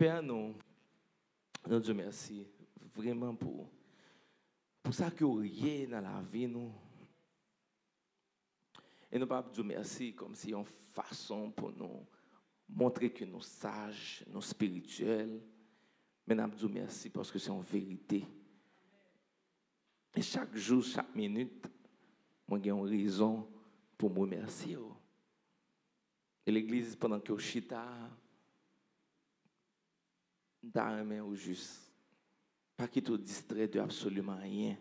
Père, nous disons merci vraiment pour ça que vous avez dans la vie, nous. Et nous pas dire merci comme si on façon pour nous montrer que nous sages, nous spirituels. Mais nous disons merci parce que c'est en vérité. Et chaque jour, chaque minute, moi j'ai une raison pour me remercier. Et l'église, pendant que je suis là, au juste. Pas qu'il te distrait de absolument rien.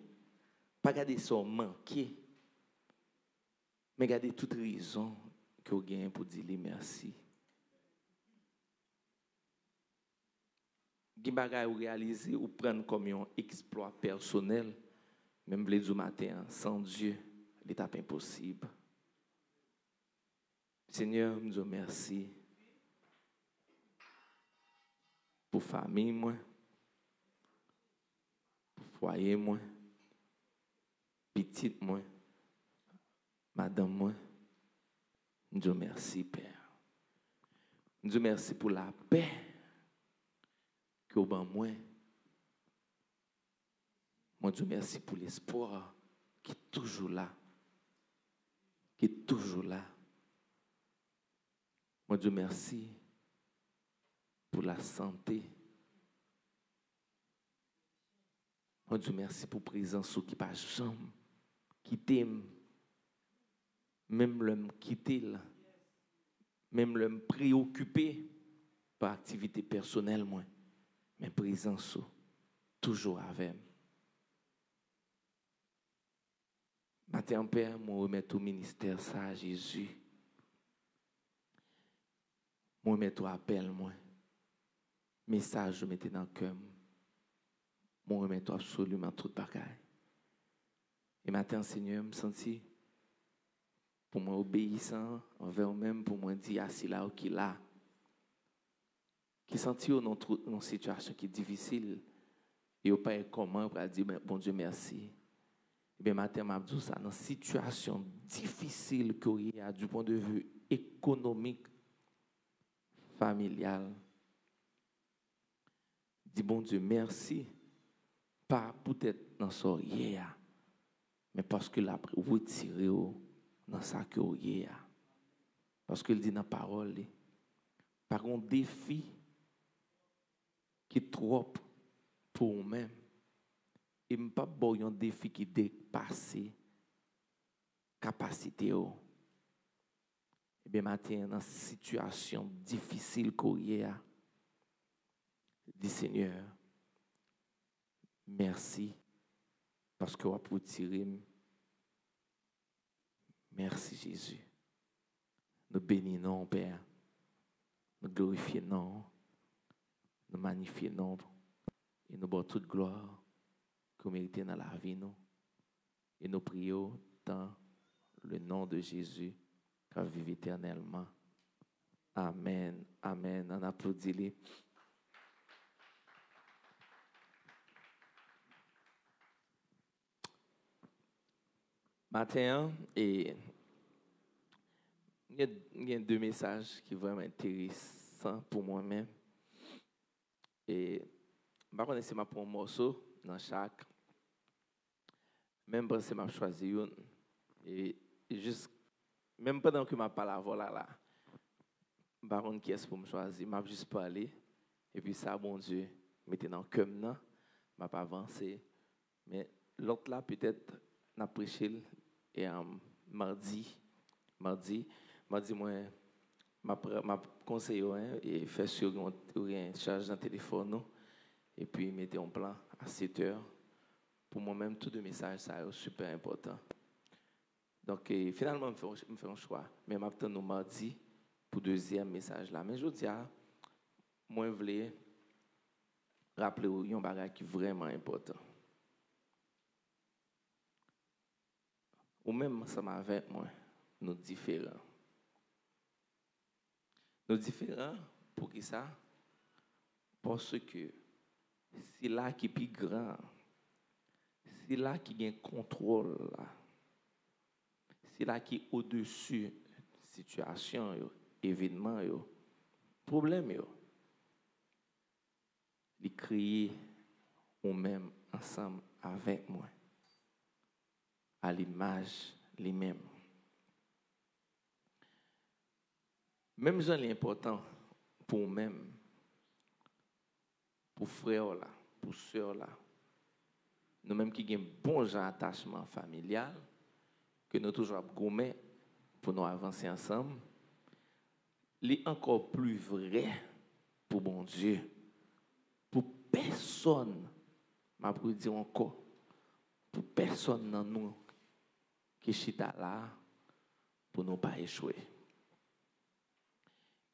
Pas garder ça manqué. Mais garder toute raison que vous avez pour dire merci. Qui bagay ou réaliser ou prendre comme un exploit personnel, même le matin, sans Dieu, l'étape impossible. Seigneur, nous disons merci pour famille, moi, pour foyer, moi, petite, moi, madame, moi. Nous disons merci, Père. Nous disons merci pour la paix que vous avez moi. Moi, Dieu merci pour l'espoir qui est toujours là. Qui est toujours là. Moi, Dieu merci pour la santé. Moi, Dieu merci pour la présence qui pas jamais quitter. Même l'homme quitter là. Même l'homme préoccupé par activité personnelle, moi. Mais présence toujours avec moi. Matin, Père, moi remettre au ministère ça à Jésus. Moi remettre au appel, moi. Message, je mettais dans le cœur. Moi remettre absolument tout bagaille. Et matin, Seigneur, me sentis pour moi obéissant envers moi-même, pour moi dire assis là ou qui là. Qui sentit dans une situation qui est difficile. Et au pas comment pour dire bon Dieu merci. Et bien matin, m'a dit ça dans une situation difficile qu'il y a du point de vue économique, familial. Dis bon Dieu merci, pas peut-être dans ce hier, mais parce que l'a retiré dans ça que hier. Parce qu'il dit dans la parole, par un défi qui est trop pour vous-même. Et ne pas un défi qui dépasse capacité. Et bien maintenant, dans une situation difficile qu'on y a, dis Seigneur, merci parce que vous avez tiré. Merci Jésus. Nous bénissons, Père. Nous glorifions, nous magnifions et nous donnons toute gloire que vous méritez dans la vie. Nous. Et nous prions dans le nom de Jésus qui vive éternellement. Amen. Amen. On applaudit-les. Matin, et il y a deux messages qui sont vraiment intéressants pour moi-même. Et je vais connaître ma pour un morceau dans chaque. Même si je choisi une. Et juste, même pendant que je parle voilà là, je ne sais pas qui est pour me choisir. Je vais juste parler. Et puis ça, bon Dieu, mettez dans le cœur, je ne vais pas avancer. Mais l'autre là, peut-être, je vais prêcher et mardi, moi, ma conseille et faire sur une charge dans le téléphone et puis mettez un plan à 7 heures. Pour moi-même, tous les messages, ça est super important. Donc, finalement, je fais un choix. Mais je vais mardi pour le deuxième message là. Mais je dis, moi, je voulais rappeler un bagage qui est vraiment important. Ou même ensemble avec moi, nous différents. Nous différents, pour qui ça? Parce que c'est là qui est plus grand. C'est là qui a un contrôle. C'est là qui est au-dessus de la situation, événement, problème. il créé ou même ensemble avec moi, à l'image lui-même. Même gens important pour nous-mêmes, pour frères là, pour sœurs là, nous-mêmes qui avons un bon genre attachement familial, que nous toujours gourmet pour nous avancer ensemble, c'est encore plus vrai pour bon Dieu, pour personne, je vais dire encore, pour personne dans nous qui chita là pour ne pas échouer.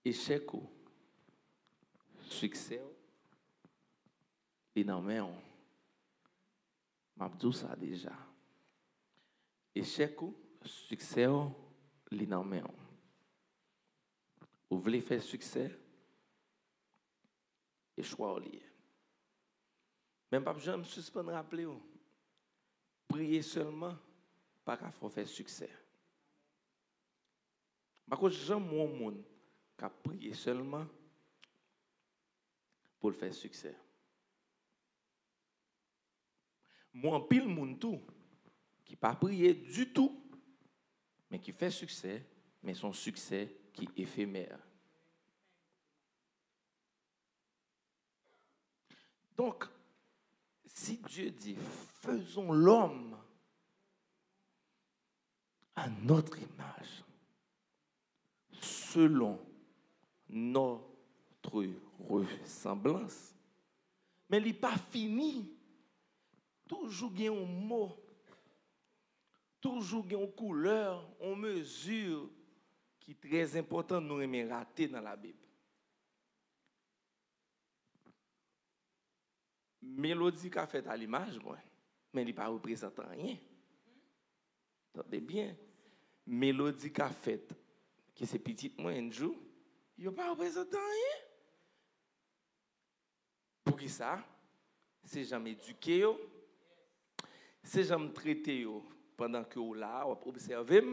Échec ou succès, il n'en met un. Je dis ça déjà. Échec ou succès, il n'en met un. Vous voulez faire succès, et choix au lieu. Même pas besoin de me suspendre rappeler. Prier seulement, pas qu'à faire succès. Par contre, j'aime mon monde qui a prié seulement pour le faire succès. Moi, en pile monde tout, qui pas prié du tout, mais qui fait succès, mais son succès qui est éphémère. Donc, si Dieu dit, faisons l'homme à notre image, selon notre ressemblance, mais il n'est pas fini. Toujours il y a un mot, toujours il y a une couleur, une mesure qui est très importante nous aimer rater dans la Bible. Mélodie qu'a fait à l'image, mais il n'est pas représentant rien. Attendez bien. Mélodie qu'a fait, qui c'est petite moi un jour, il n'est pas représentant rien. Pour qui ça? C'est jamais éduqué, c'est jamais traité pendant que vous là, vous observez,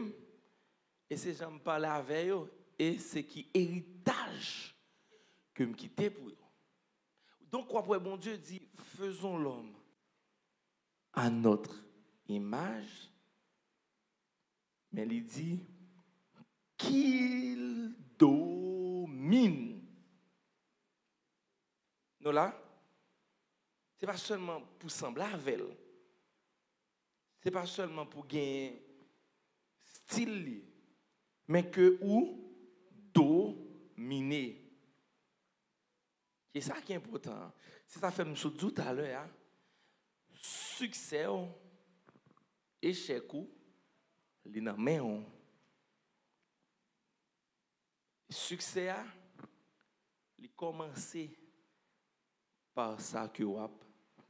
et c'est jamais parler avec eux, et c'est qui héritage que me quitter pour eux. Donc, après, bon Dieu dit, faisons l'homme à notre image, mais il dit qu'il domine. Nous là, ce n'est pas seulement pour sembler avec elle, ce n'est pas seulement pour gagner style, mais que ou dominer. C'est ça qui est important. C'est ça que je me dis tout à l'heure. Hein? Succès, échec, il n'a pas. Succès, il commence par ça que vous avez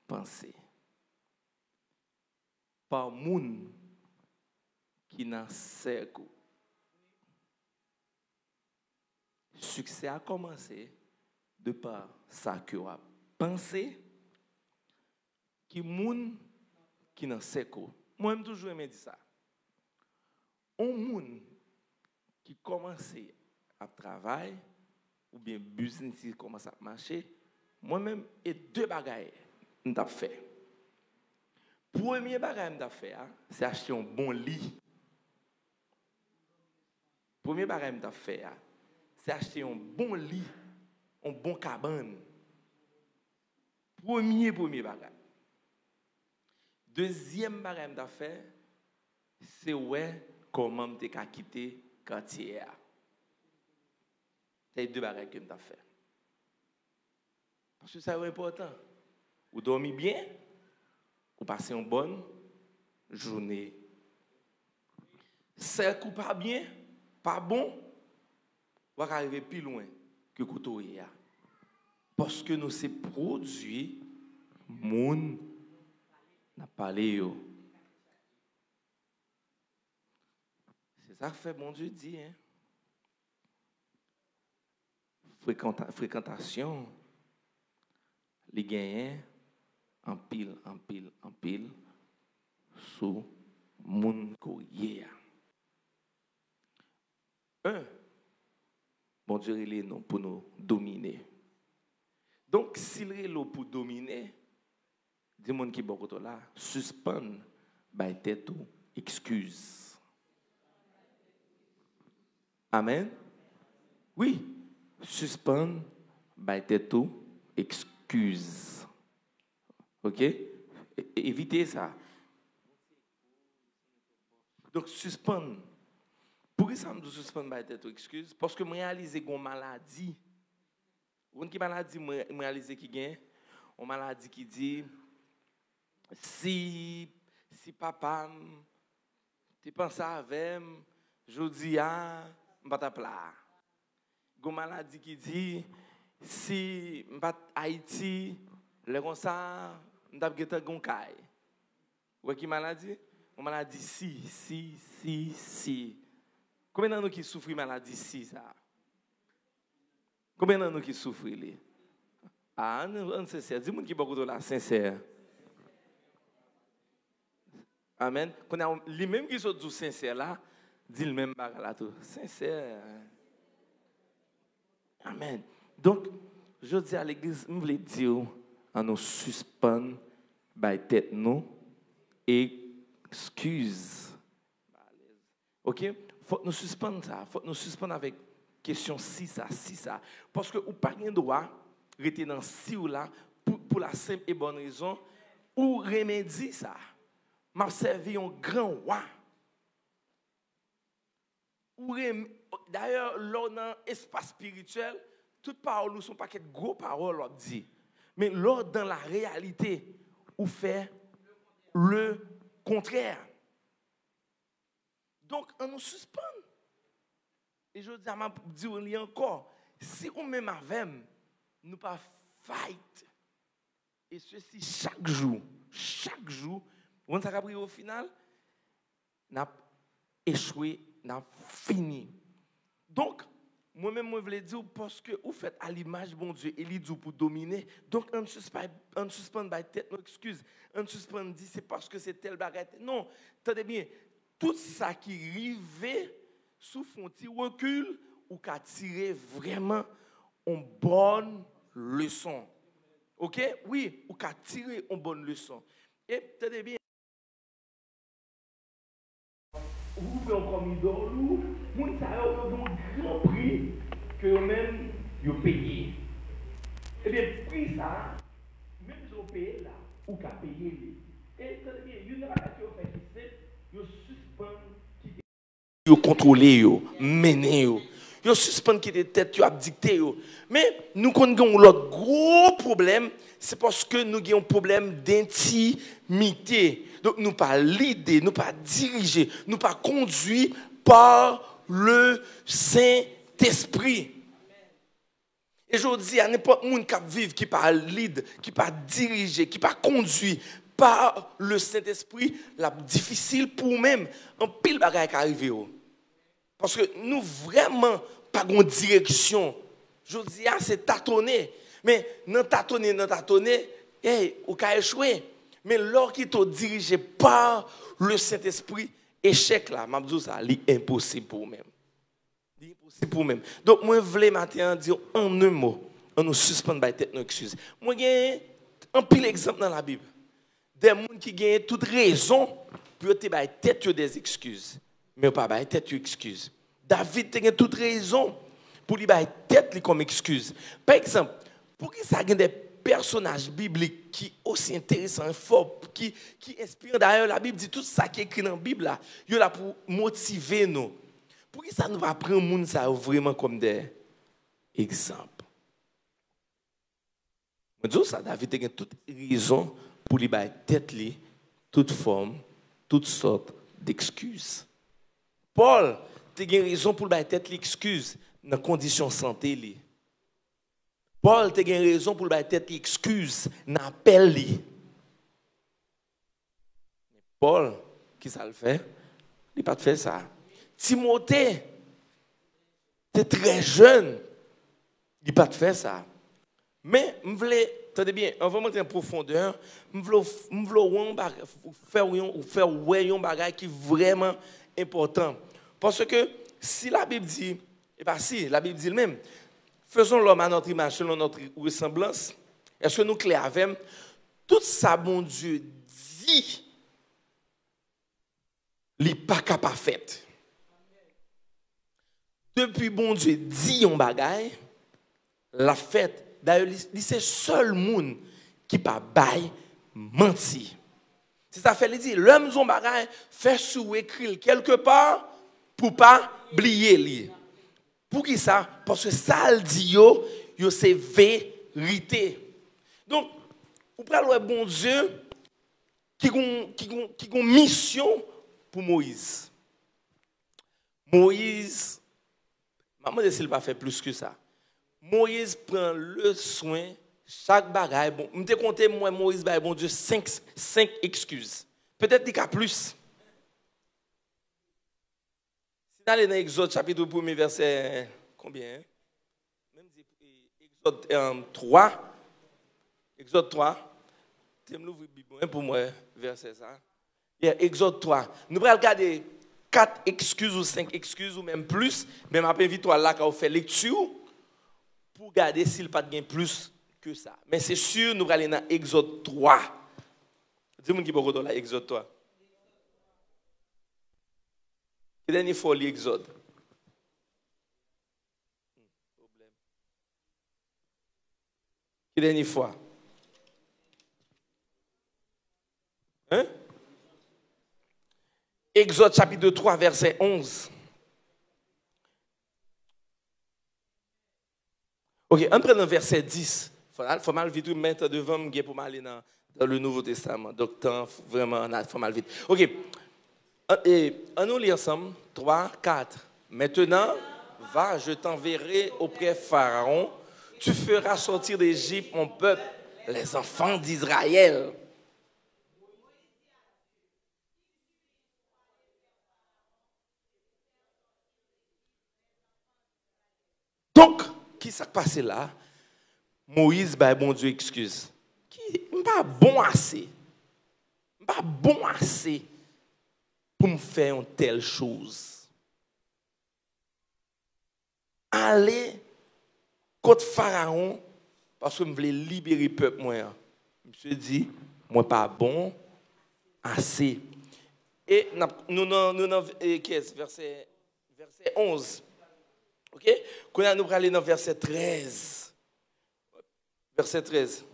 pensé. Par moun qui n'a cercle. Succès a commencé de par ça que vous avez pensé, qui moun qui n'a cercle. Moi-même toujours aimé dire ça. Un moun qui commence à travailler ou bien business qui commence à marcher, moi-même et deux bagailles m't'a fait. Premier bagaille m't'a fait, c'est acheter un bon lit. Premier bagaille m't'a fait, c'est acheter un bon lit, un bon cabane. Premier bagaille. Deuxième bagaille m't'a fait, c'est ouais comment m't'a quitté quartier. C'est les deux bagailles que m't'a fait. Parce que c'est important. Vous dormez bien, vous passez une bonne journée. C'est ou pas bien, pas bon, vous allez arriver plus loin que couteau. Parce que nous sommes produits, moun n'a parlé. C'est ça que fait mon Dieu dit. Hein? Fréquentation, les gagnants en pile, sous moun koye. Un, bon Dieu, il est non pour nous dominer. Donc, Donc, s'il est là pour dominer, des gens qui sont là, suspend, bah, tête ou excuse. Amen. Oui, suspend, bah, tête ou excuse. OK? Évitez ça. Donc, suspend. Pourquoi ça me dit suspend, bah, tête ou excuse? Parce que je réalise qu'on maladie. Vous qui maladie, je réalise qu'il y a une maladie qui dit si papa tu penses avec je dis je pas plat. Une maladie qui dit si Haïti le comme ça m't'a geta gon kay. Ou qui maladie? Une maladie si. Combien d'entre nous qui souffrent maladie si ça? Combien d'entre nous qui souffrent? Ah, on sincère. Dis-moi qui est beaucoup de la sincère. Amen. Quand les mêmes qui sont tous sincères là, disent le même bagarre là tout. Sincère. Amen. Donc, je dis à l'église, je voulais dire, à nous suspendre, by tête nous, excuse. OK? Faut nous suspendre ça. Faut nous suspendre avec question si ça. Parce que ou pas de droit, rester dans si ou là, pour la simple et bonne raison, ou remédier ça. M'a servi un grand roi. D'ailleurs, là, dans l'espace spirituel, toutes paroles ne sont pas que gros paroles, on dit. Mais là, dans la réalité, on fait le contraire. Donc, on nous suspend. Et je dis encore, si on même avec nous pas fight, et ceci chaque jour, on s'est appris au final, n'a échoué, n'a fini. Donc, moi-même, je voulais dire, parce que vous faites à l'image de bon Dieu, et il dit pour dominer, donc on ne suspend pas tête, non, excuse, on ne suspend dit, c'est parce que c'est tel baguette. Non, attendez bien, tout ça qui arrive, sous fond de recul, ou qu'à tirer vraiment une bonne leçon. OK? Oui, ou qu'à tirer une bonne leçon. Et attendez bien, vous pouvez encore mis dans l'eau, vous savez, un grand prix que vous-même, vous payez. Eh bien, prix ça, même si vous payez là, ou qu'à payer. Et attendez bien, il n'y a pas que vous faites ici, vous suspendez. Vous contrôlez, vous menez. Vous suspendez qui des têtes, vous abdictez. Mais nous avons l'autre gros problème, c'est parce que nous avons un problème d'intimité. Donc nous ne pas l'idée, nous pas diriger, nous pas conduit par le Saint-Esprit. Et je dis à n'importe qui qui vit, qui pas lead, qui pas dirigé, qui pas conduit par le Saint-Esprit, la difficile pour nous-mêmes, un pile bagaille qui arrive. Parce que nous vraiment pas de direction. Je dis c'est tâtonner, mais non tâtonner, on a échoué. Mais lorsque tu es dirigé par le Saint-Esprit, échec là, m'a dit ça, c'est impossible pour nous-mêmes. C'est impossible pour nous-mêmes. Donc moi je voulais maintenant dire en un mot, on nous suspend by tête nos excuses. Moi j'ai un pile exemple dans la Bible. Des gens qui ont toute raison pour te by tête des excuses, mais pas by tête excuses. David a toute raison pour lui by tête comme excuse. Par exemple, pour qui ça a des personnages bibliques qui aussi intéressants, forts, qui inspirent. D'ailleurs, la Bible dit tout ça qui est écrit dans la Bible là, il est là pour motiver nous. Pour qui ça nous va prendre monde ça vraiment comme des exemples. Je dis ça, David a toute raison pour lui by tête toute forme, toutes sortes d'excuses. Paul a raison pour lui by tête l'excuse dans les conditions de santé. Paul a raison pour lui tête excuse dans l'appel. Paul, qui ça le fait? Il n'a pas fait ça. Timothée, tu es très jeune. Il n'a pas fait ça. Mais je voulais, attendez bien, on va monter en profondeur. Je voulais faire un bagage qui est vraiment important. Parce que si la Bible dit, et pas si, la Bible dit le même, faisons l'homme à notre image, selon notre ressemblance. Est-ce que nous clair avec tout ça, bon Dieu dit, il n'est pas capable de faire. Depuis bon Dieu dit un bagay, la fête. D'ailleurs, c'est le seul monde qui pas bail menti. C'est ça fait dit l'homme son bagay fait sous écrit quelque part pour pas oublier li. Pour qui ça? Parce que ça le dit yo c'est vérité. Donc, vous prenez le bon Dieu qui a une mission pour Moïse. Moïse, maman ne pas faire plus que ça. Moïse prend le soin, chaque bagaille. Bon, je te compte, moi, Moïse, bon Dieu, 5 excuses. Peut-être qu'il y a plus. Si vous allez dans Exode, chapitre 1, verset combien? Même Exode 3. Exode 3. Tu me l'ouvrir pour moi, verset ça. Exode 3. Nous allons regarder 4 excuses ou 5 excuses ou même plus. Même après, invite-toi là quand on fait lecture pour regarder s'il n'y a pas de plus que ça. Mais c'est sûr, nous allons aller dans Exode 3. Dis-moi qui peut là, Exode 3. Quelle dernière fois l'Exode? Quelle dernière fois? Hein? Exode chapitre 3, verset 11. Ok, on prend le verset 10. Il faut mal vite mettre devant pour m'aller dans le Nouveau Testament. Donc, vraiment, il faut mal vite. Ok, on nous lit ensemble. 3, 4. Maintenant, va, je t'enverrai auprès de Pharaon. Tu feras sortir d'Égypte mon peuple, les enfants d'Israël. Donc, qui s'est passé là? Moïse, bon Dieu, excuse. Qui pas bon assez. Pas bon assez pour me faire une telle chose. Aller contre Pharaon parce que je voulais libérer le peuple. Je me dit, moi pas bon assez. Et nous avons verset 11. OK? Quand nous allons aller dans verset 13. Verset 13.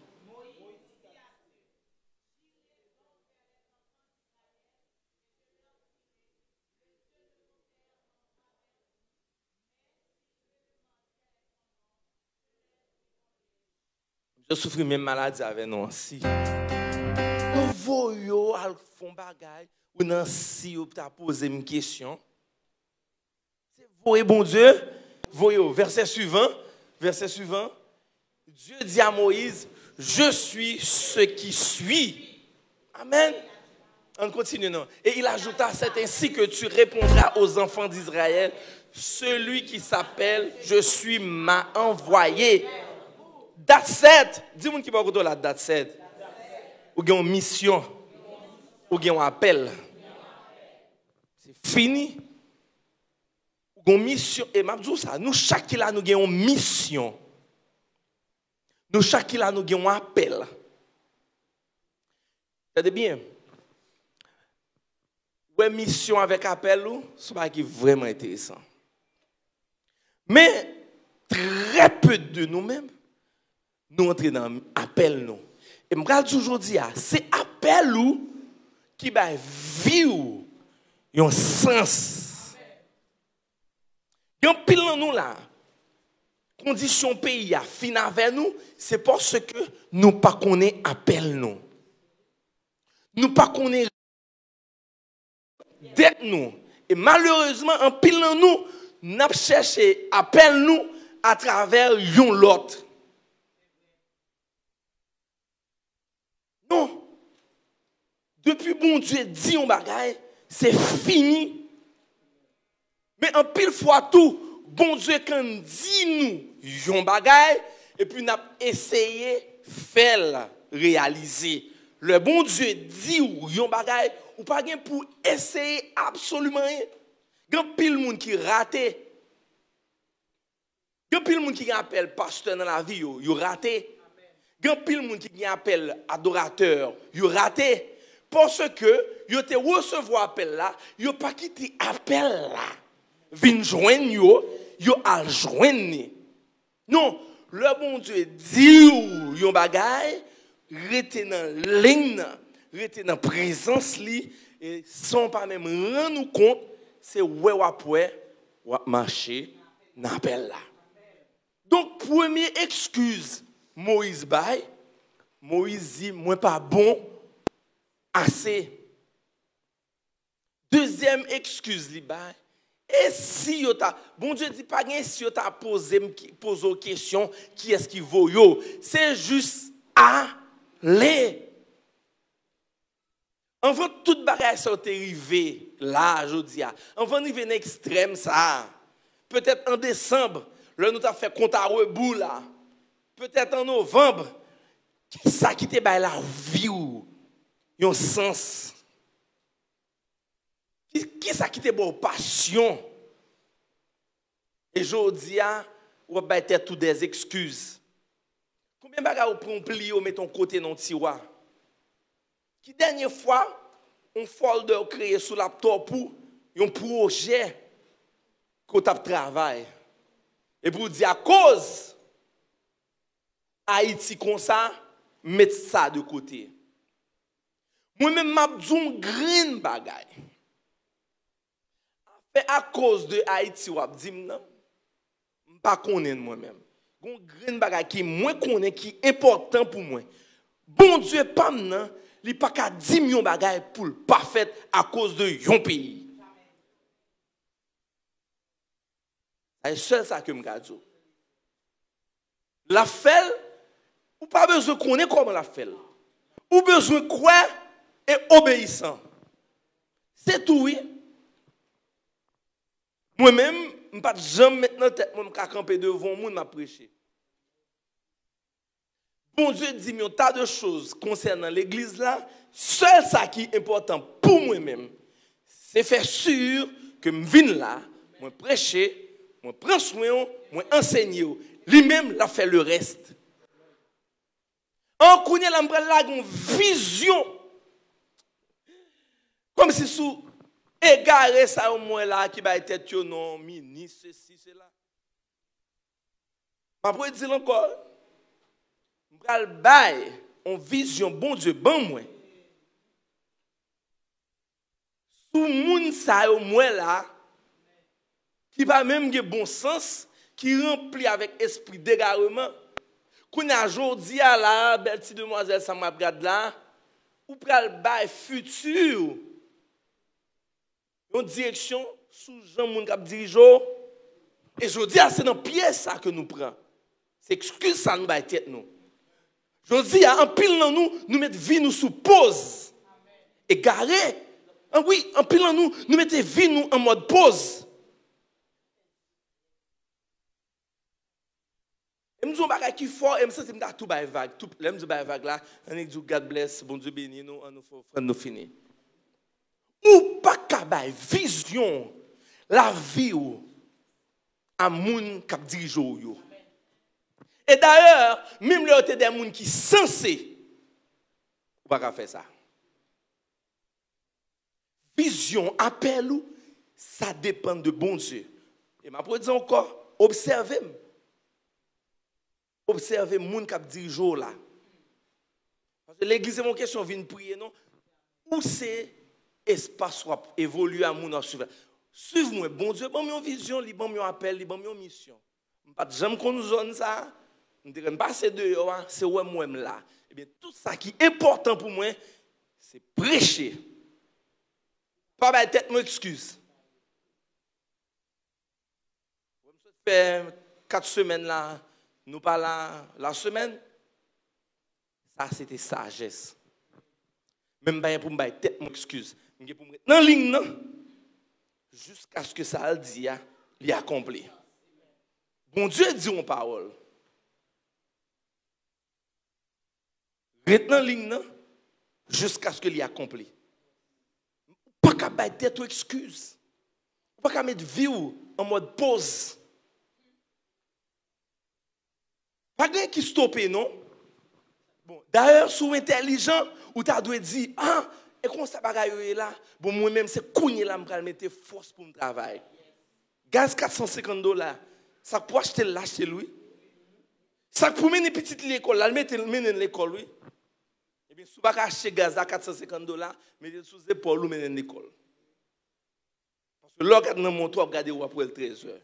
Je souffre même maladie avec nous aussi. Vous voyez, à fond bagaille, ou non si vous t'a posé une question. Voyez bon Dieu, voyez verset suivant, Dieu dit à Moïse, je suis ce qui suis. Amen. On continue non. Et il ajouta, c'est ainsi que tu répondras aux enfants d'Israël, celui qui s'appelle je suis m'a envoyé. That's it. Dis-moi qui va vous là, that's it. Ou bien une mission, ou bien un appel. C'est fini. Ou une mission. Et m'a dit ça, nous chaque là nous avons une mission. Nous chaque là nous avons un appel. C'est bien. Une mission avec appel, c'est pas qui est vraiment intéressant. Mais très peu de nous-mêmes, nous entrons dans l'appel. Et je me toujours dire, c'est appel qui va vivre un sens. Il y a un pile dans nous là. Condition pays a fin avec nous, c'est parce que nous ne connaissons pas appel nous. Nous ne connaissons pas d'être nous. Et malheureusement, un pile dans nous, nous avons cherché appel nous à travers l'autre. Non. Depuis bon Dieu dit un bagaille, c'est fini. Mais en pile fois tout, bon Dieu quand dit nous un bagaille et puis n'a essayé faire réaliser. Le bon Dieu dit ou un bagaille ou pas gain pour essayer absolument rien. Grand pile monde qui raté. Grand pile monde qui appelle pasteur dans la vie yo raté. Il y a pile monde qui appelle adorateur, yo raté parce que yo te recevoir appel là, yo pas quitté appel là. Vinn joindre yo al joindre. Non, le bon Dieu dit yon bagay, rete dans ligne, rete dans présence li et sans pas même rendre compte, c'est ouais ou marcher dans appel là. Donc première excuse Moïse bail, Moïse dit moi pas bon assez. Deuxième excuse li bail, et si yo ta bon Dieu dit pas rien si yo ta posé aux questions qui est-ce qui vaut yo, c'est juste aller. Avant toute bagaille ça t'est arrivé là jodi a. Avant arriver dans extrême ça. Peut-être en décembre, là nous t'a fait compte à rebours là. Peut-être en novembre, ça qui te bail la vie ou un sens. Qui ça qui te bon passion? Et jodi a ou ba tête tout des excuses. Combien bagaille ou prend pli ou met ton côté dans tiroir? Qui dernière fois on folder créé sur laptop pour un projet qu'on t'a travail. Et pour dire à cause Haïti comme ça, mettre ça de côté. Moi-même, m'a dit un green bagay. À cause de Haïti, ou dit non, pas connaître moi-même. Un green bagay qui moi connais qui est important pour moi. Bon Dieu pas non, il pas qu'à 10 millions bagay pour pas fait à cause de yon pays. C'est seul ça que me garde. La fait ou pas besoin connaître comment la fait. Ou besoin croire et obéissant. C'est tout oui. Moi-même, je ne pas jamais maintenant tête moi me camper devant monde m'a prêcher. Bon Dieu dit un tas de choses concernant l'église là, seul ça qui est important pour moi-même, c'est faire sûr que je viens là, moi prêcher, moi prendre soin, moi enseigner, lui-même l'a fait le reste. On connaît là une vision comme si sous égaré ça au moins là qui va être non ministre ceci cela. Pas pour dire encore m'pral bail en vision bon Dieu ban moi. Sous moun ça au moins là qui va même ge bon sens qui rempli avec esprit d'égarement. Qu'on a jodi à la belle petite demoiselle ça m'a regarde là ou pral bail futur en direction sous Jean moun k'ap dirige et jodi c'est dans pièce ça que nous prend. C'est excuse ça nous bail tête nous. Jodi en pile dans nous mettre vie nous sous pause. Égaré. Oui, en pile dans nous mettre vie nous en mode pause. Et me disons bagay qui fort et me sens me tout bail vague, tout l'aime du bail vague là, on dit God bless, bon Dieu béni nous, on nous faut nous finir. Ou pas ka bail vision la vie ou à moun k'ap dirige yo. Et d'ailleurs, même là, il y a des gens qui sont censés, on ne peut pas faire ça. Vision, appel, ça dépend de bon Dieu. Et je peux dire encore, observez. Observez les gens qui dirigent là. Parce que l'église, c'est mon question, vient prier, non? Où c'est espace où évoluer à mon suivre? Suivez-moi, bon Dieu, bon mon vision, bon mon appel, bon mon mission. Je ne peux pas jamais qu'on nous zone ça. Je ne sais pas si c'est moi là. Eh bien, tout ça qui est important pour moi, c'est prêcher. Pas ma tête, mon excuse. Je fais 4 semaines là, nous parlons la semaine. Ça, c'était sagesse. Même pas pour me tête, mon excuse. Dans la ligne, jusqu'à ce que ça le dit, il a accompli. Bon Dieu dit en parole. Reste dans la ligne jusqu'à ce qu'il y ait accompli. Pas qu'à battre tes excuses. Pas qu'à mettre vie en mode pause. Pas rien qui stoppe, non? Bon, d'ailleurs, sous intelligent, ou tu as dû dire, ah, et comment ça bagaille là? Bon, moi-même, c'est cougner là, je mettre force pour me travailler. Gaz $450, ça pour acheter là chez lui. Ça pour mener petite l'école, là, mener l'école, oui. Eh bien, si vous acheter gaz à $450, mettez sous épaule ou mener l'école. Parce que là, quand mon toit, regardez où après le 13h.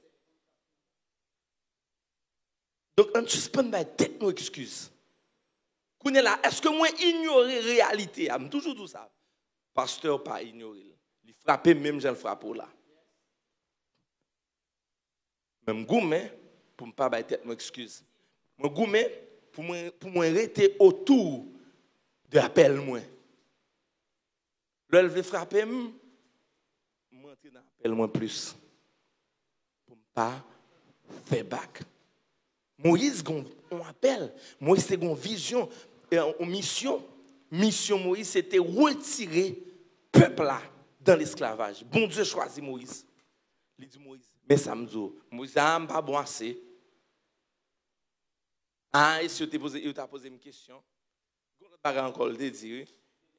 Donc, on ne suspend pas tête nos excuses. Est-ce que moi ignorer la réalité? Je toujours tout ça. Pasteur pas ignorer. Il frappe même je le frappe là. Même goumé pour ne pas bailler tête mon excuse. Moi goumé pour moi rester autour de l'appel moi. Là elle veut frapper moi entrer dans l'appel moi plus. Pour ne pas faire back. Moïse on appelle. Moïse c'est une vision une mission. Mission Moïse c'était retirer peuple là dans l'esclavage. Bon Dieu choisit Moïse. Il dit Moïse, mais ça me dit, Moïse n'a pas bon assez. Ah, et si tu as posé une question, je ne vais pas encore le dire.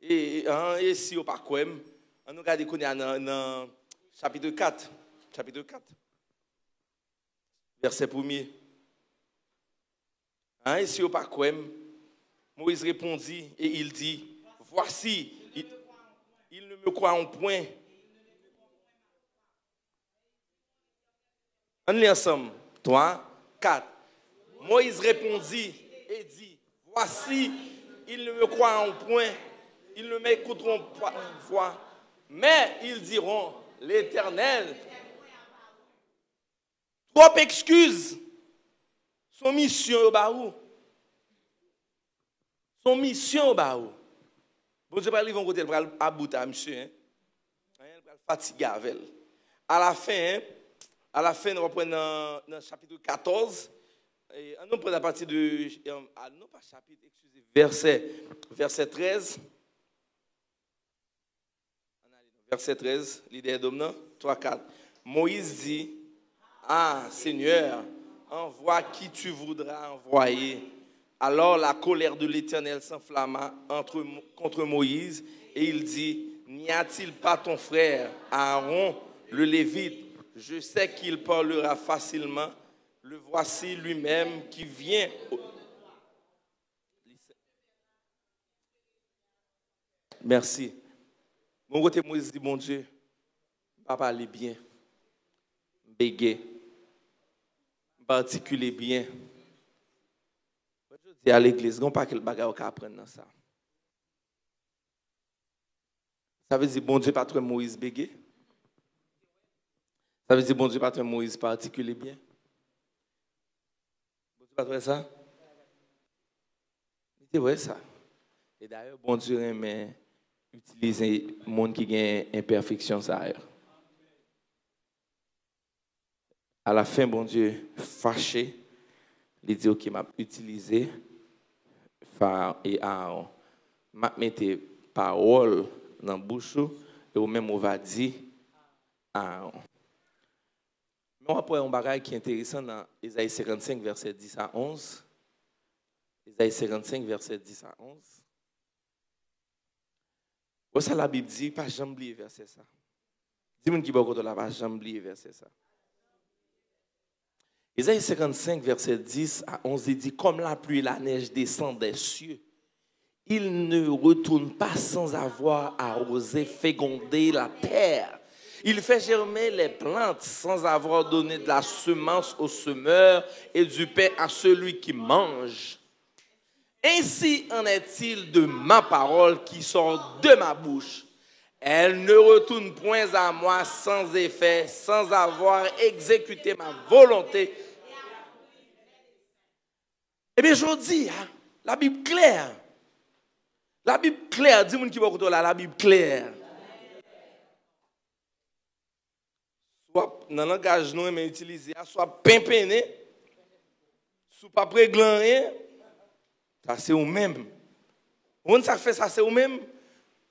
Et si on pas quoi, on regarde dans chapitre 4. Chapitre 4. Verset 1er. Et si on pas quoi, Moïse répondit et il dit, voici, il ne me croit en point. On lit ensemble. 3, 4. Moïse répondit et dit, voici, ils ne me croient en point, ils ne m'écouteront pas une fois, mais ils diront, l'Éternel. Trop excuses. Son mission au baou. Son mission au baou. Bon, je ne vais pas aller côté à bout à monsieur. Il va fatiguer avec elle. À la fin, on va prendre dans le chapitre 14. Et on prend à partir de. Non, pas chapitre, excusez. Verset 13. Verset 13, l'idée dominante. 3, 4. Moïse dit, ah, Seigneur, envoie qui tu voudras envoyer. Alors la colère de l'Éternel s'enflamma contre Moïse et il dit, n'y a-t-il pas ton frère Aaron, le Lévite? Je sais qu'il parlera facilement. Le voici lui-même qui vient. Merci. Mon côté, Moïse dit, mon Dieu, pas parler bien, bégayer, articuler bien. Je dis à l'église, il n'y a pas quel bagage qu'on apprendre dans ça. Ça veut dire, bon Dieu, pas trop Moïse bégayer. Ça veut dire, bon Dieu, pas trop Moïse pas articuler bien. Bon Dieu, pas trop ça. C'est vrai ça. Et d'ailleurs, bon Dieu aime utiliser le monde qui a une imperfection. Ça. À la fin, bon Dieu, fâché, il dit qu'il m'a utilisé Phare et Aaron. M'a mis parole dans la bouche et au même on va dire Aaron. Mais après, un bagage qui est intéressant dans Ésaïe 55, verset 10 à 11. Ésaïe 55, verset 10 à 11. Où ça la Bible dit, pas jamais oublier verset ça. Dis-moi qui va côté là, pas jamais oublier verset ça. Ésaïe 55, verset 10 à 11, il dit, comme la pluie et la neige descendent des cieux, il ne retourne pas sans avoir arrosé, fécondé la terre. Il fait germer les plantes sans avoir donné de la semence au semeur et du pain à celui qui mange. Ainsi en est-il de ma parole qui sort de ma bouche. Elle ne retourne point à moi sans effet, sans avoir exécuté ma volonté. Eh bien, je dis, la Bible claire. La Bible claire, dis-moi qui va écouter là, la Bible claire. Soit dans le langage nous mais utilisé, soit pimpéné, soit pas préglané, ça c'est ou même. On ça fait ça c'est ou même.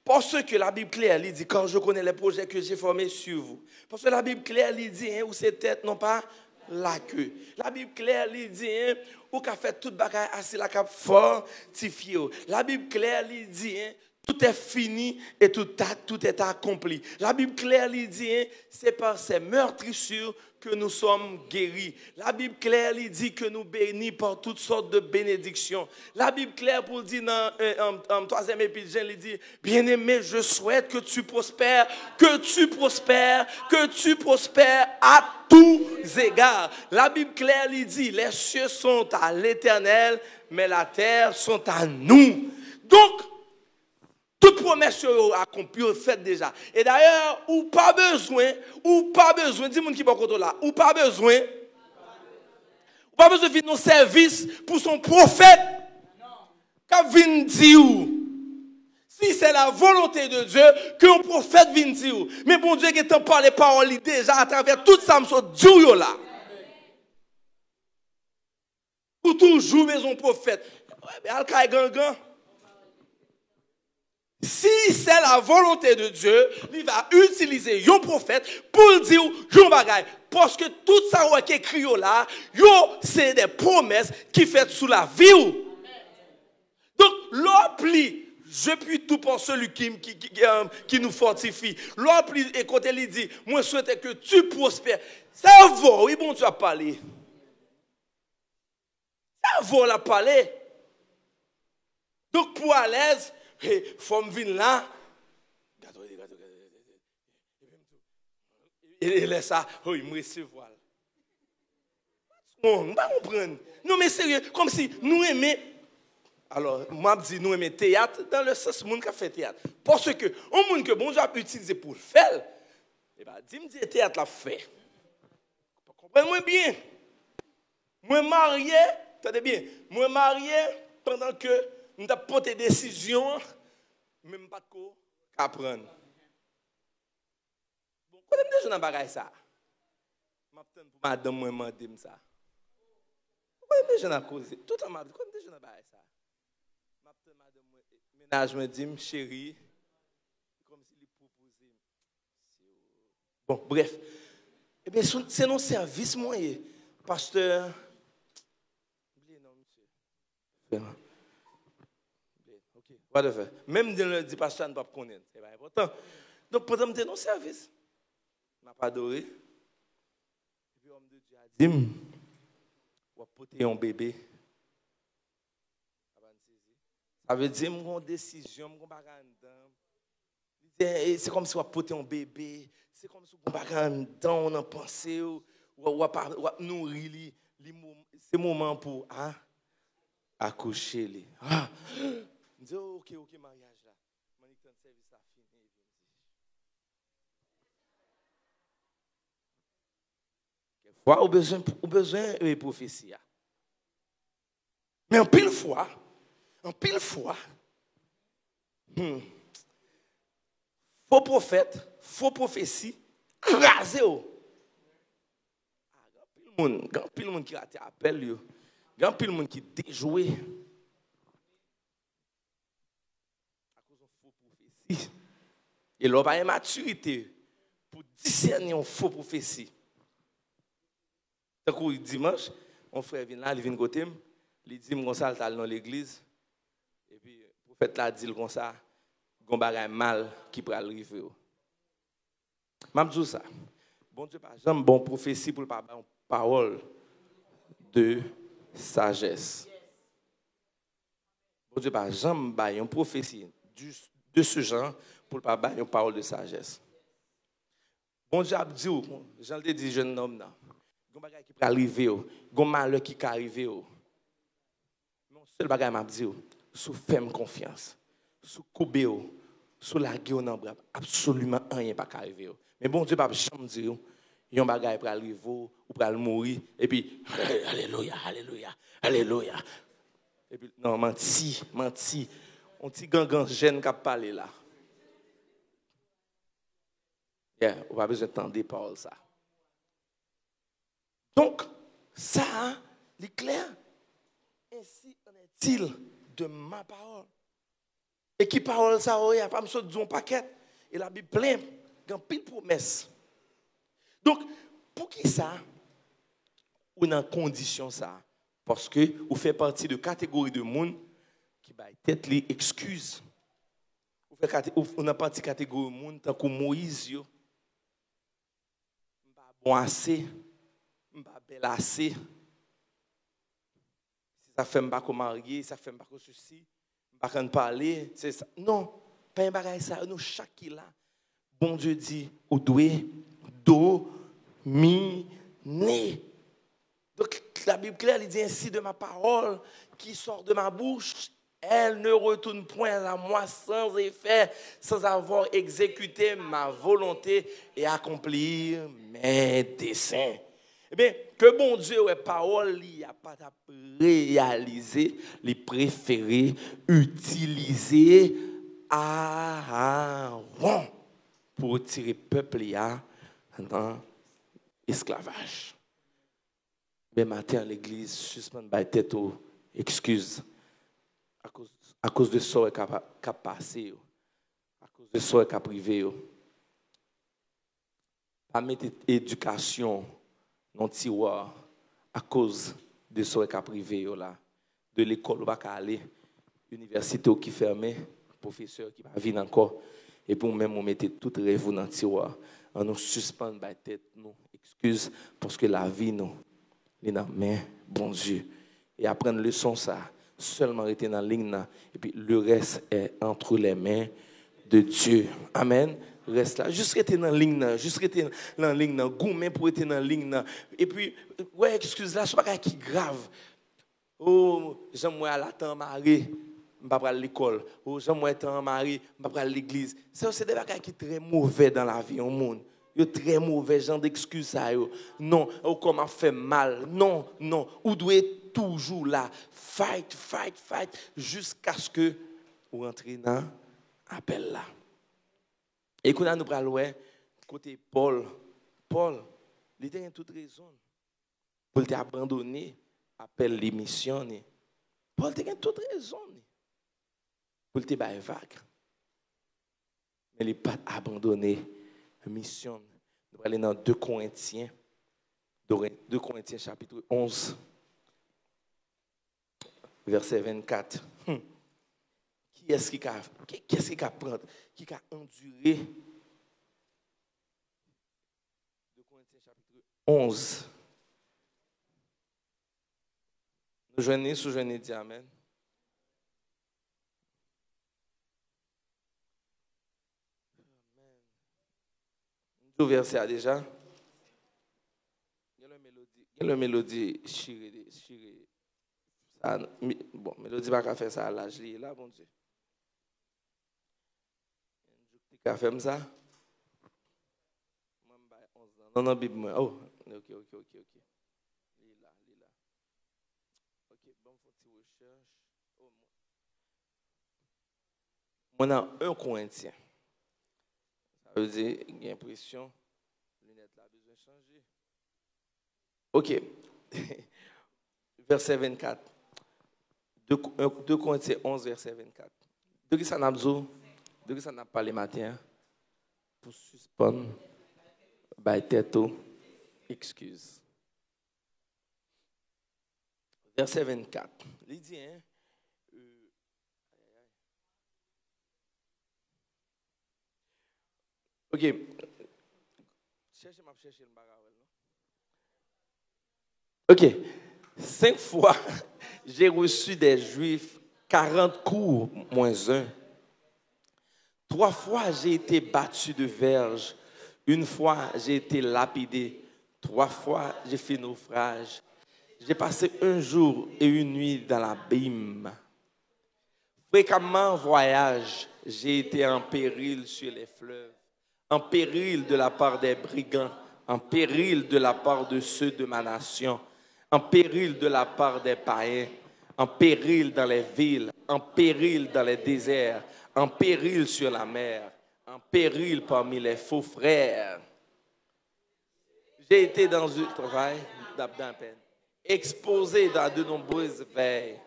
Parce que la Bible claire, elle dit, quand je connais les projets que j'ai formés sur vous. Parce que la Bible claire, elle dit, où ces têtes n'ont pas la queue. La Bible claire, il dit, hein, ou qu'a fait toute bagaille assez la cap fortifié. La Bible claire, il dit, hein, tout est fini et tout est accompli. La Bible claire, il dit, hein, c'est par ces meurtrissures que nous sommes guéris. La Bible claire, il dit que nous bénis par toutes sortes de bénédictions. La Bible claire pour dire dans en troisième épître, il dit, bien-aimé, je souhaite que tu prospères, à tous égards. La Bible claire, il dit, les cieux sont à l'Éternel, mais la terre sont à nous. Donc, toute promesse accomplie, faite déjà. Et d'ailleurs, ou pas besoin, dis-moi qui va contre là, ou pas besoin de venir nos services pour son prophète. Quand vient dire, si c'est la volonté de Dieu, qu'un prophète vienne dire. Mais bon Dieu, qui t'a parlé paroles déjà à travers tout ça, me dit là. Pour toujours maison prophète. Al-Kaï Gangan. Si c'est la volonté de Dieu, il va utiliser un prophète pour dire un bagage. Parce que tout ça qui est écrit là, c'est des promesses qui sont faites sous la vie. Donc, l'oubli, je puis tout pour celui qui nous fortifie. L'oubli, et quand il dit, moi je souhaite que tu prospères. Ça va, oui, bon, tu as parlé. Ça va, la parler. Donc, pour à l'aise, il faut me venir là. Et laisse ça, oh, il me recevoir. On va comprendre. Non, mais sérieux, comme si nous aimons. Alors, moi, je dis nous aimons théâtre dans le sens où nous avons fait théâtre. Parce que, au monde que bon Dieu a utilisé pour le faire, eh bien, dis-moi, théâtre l'a fait. Comprenez-moi bien. Moi, marié, attendez bien, moi, marié, pendant que nous avons pris des décisions, même pas de quoi apprendre. Bon, quand même déjà dans le bagage ça, je m'attends pour madame moi demander ça. Quand même déjà dans cause, tout en m'a dit, quand même déjà dans le bagage ça. Je m'attends madame moi ménage me dit chérie, comme s'il proposait. Bon, bref. Eh bien, c'est nos services moi, pasteur. Non, monsieur. What the fuck? Même dans le dit pasteur ne pas connaître, c'est pas important. Donc pendant que nos services, m'a pas adoré. Et puis l'homme de Dieu a dit, on va porter un bébé. Ça veut dire mon décision, mon bagage c'est comme si on porter un bébé, c'est comme si on bagage on en pensait ou nourrir c'est moment pour accoucher les. Je dis, ok, mariage là. Je dis, service à fini. Quelquefois, au besoin de prophétie. Mais en pile fois, faux prophète, faux prophétie, crasé. Grand pile monde qui a été appelé, grand pile monde qui déjoué. Et l'on a une maturité pour discerner une faux prophétie. Donc, dimanche, mon frère vient là, il vient côté, il dit comme ça, il est dans l'église. Et puis, le prophète l'a dit comme ça, il y a un mal qui peut arriver. Je dis ça. Bon Dieu, par exemple, bon prophétie pour le pas une parole de sagesse. Bon Dieu, par exemple, une prophétie de ce genre pour ne pas avoir une parole de sagesse. Bon Dieu a dit, j'en ai dit, jeune homme, il y a un bagage qui peut arriver, il y a un malheur qui peut arriver. Mon seul bagage m'a dit, sous ferme confiance, sous coubé, sous la gueule, absolument rien ne peut arriver. Mais bon Dieu n'a jamais dit, il y a un bagage qui peut arriver, ou peut mourir, et puis, alléluia, alléluia, alléluia. Et puis, non, menti. On petit gangan jeune qui a parlé là. On va besoin d'entendre des paroles ça. Donc, ça, c'est clair. Ainsi en est-il de ma parole. Et qui parole ça, il n'y a pas besoin de un paquet. Et la Bible pleine, il y a pile promesse. Donc, pour qui ça? ou dans condition ça parce que vous faites partie de catégorie de monde qui va peut-être les excuses. Vous n'a partie catégorie de monde tant que Moïse yo pas bon assez, pas belle assez. Si ça fait pas comme marié, ça fait pas comme ceci, pas quand parler, c'est ça. Non, pas un bagage ça, nous chaque qui là. Bon Dieu dit ou doué dominer. Donc la Bible claire elle dit ainsi de ma parole qui sort de ma bouche, elle ne retourne point à moi sans effet, sans avoir exécuté ma volonté et accomplir mes desseins. Eh bien, que bon Dieu, ouais, parole, il n'a pas à réaliser, les préférer, utiliser Aaron pour tirer le peuple dans l'esclavage. Mais matin, l'église, suspend ma tête aux excuses. À cause de ça qui a passé, à cause de ça qui a privé. Pas mettre éducation dans le tiroir à cause de ça qui a privé. De l'école où va aller, l'université qui est fermée, professeur qui va venir encore. Et pour même, on mettait tout rêve dans le tiroir. On nous suspend ma tête, nous excuses, parce que la vie, nous. Les mains, bon Dieu. Et apprendre leçon ça, seulement rester dans la ligne, et puis le reste est entre les mains de Dieu. Amen. Reste là. Juste rester dans la ligne, juste rester dans la ligne, gourmet pour être dans la ligne. Et puis, ouais, excuse là, ce n'est pas qui grave. Oh, j'aimerais aller à Marie, je ne vais pas à l'école. Oh, j'aimerais être en Marie, je ne vais pas à l'église. C'est des choses qui sont très mauvais dans la vie au monde. Yo très mauvais genre d'excuses ça yo. Non, ou comment fait mal. Non, non, ou doit être toujours là. Fight jusqu'à ce que vous rentrez dans appel là. Et quand nous parlons côté Paul, il a toute raison. Paul t'a abandonné, appel l'émission. Paul t'a toute raison. Paul t'a pas vague. Mais il n'est pas abandonné. Mission. Nous allons aller dans 2 Corinthiens. 2 Corinthiens chapitre 11. Verset 24. Qui est-ce qui a pris, qui a enduré? 2 Corinthiens chapitre 11. Nous joignons, dit Amen. Tout verset déjà. Il y a la mélodie chirée. Bon, mélodie pas qu'à faire ça à l'âge là, bon Dieu. Tu as fait ça? Non, Bible moi. Oh, OK. Il là. OK, bon faut recherche. Oh, moi dans 1 Corinthiens. Ça veut dire il y a l'impression lunette là besoin changer. OK. Verset 24. 2 Corinthiens 11 verset 24. De qui ça n'a besoin? De qui ça n'a pas le matin pour suspendre by tête excuse. Verset 24. Il dit OK. Cherchez le bagarre. OK. 5 fois, j'ai reçu des Juifs 40 coups moins 1. 3 fois, j'ai été battu de verge. 1 fois, j'ai été lapidé. 3 fois, j'ai fait naufrage. J'ai passé 1 jour et 1 nuit dans l'abîme. Fréquemment en voyage, j'ai été en péril sur les fleuves, en péril de la part des brigands, en péril de la part de ceux de ma nation, en péril de la part des païens, en péril dans les villes, en péril dans les déserts, en péril sur la mer, en péril parmi les faux frères. J'ai été dans un travail d'abandon, exposé dans de nombreuses veilles,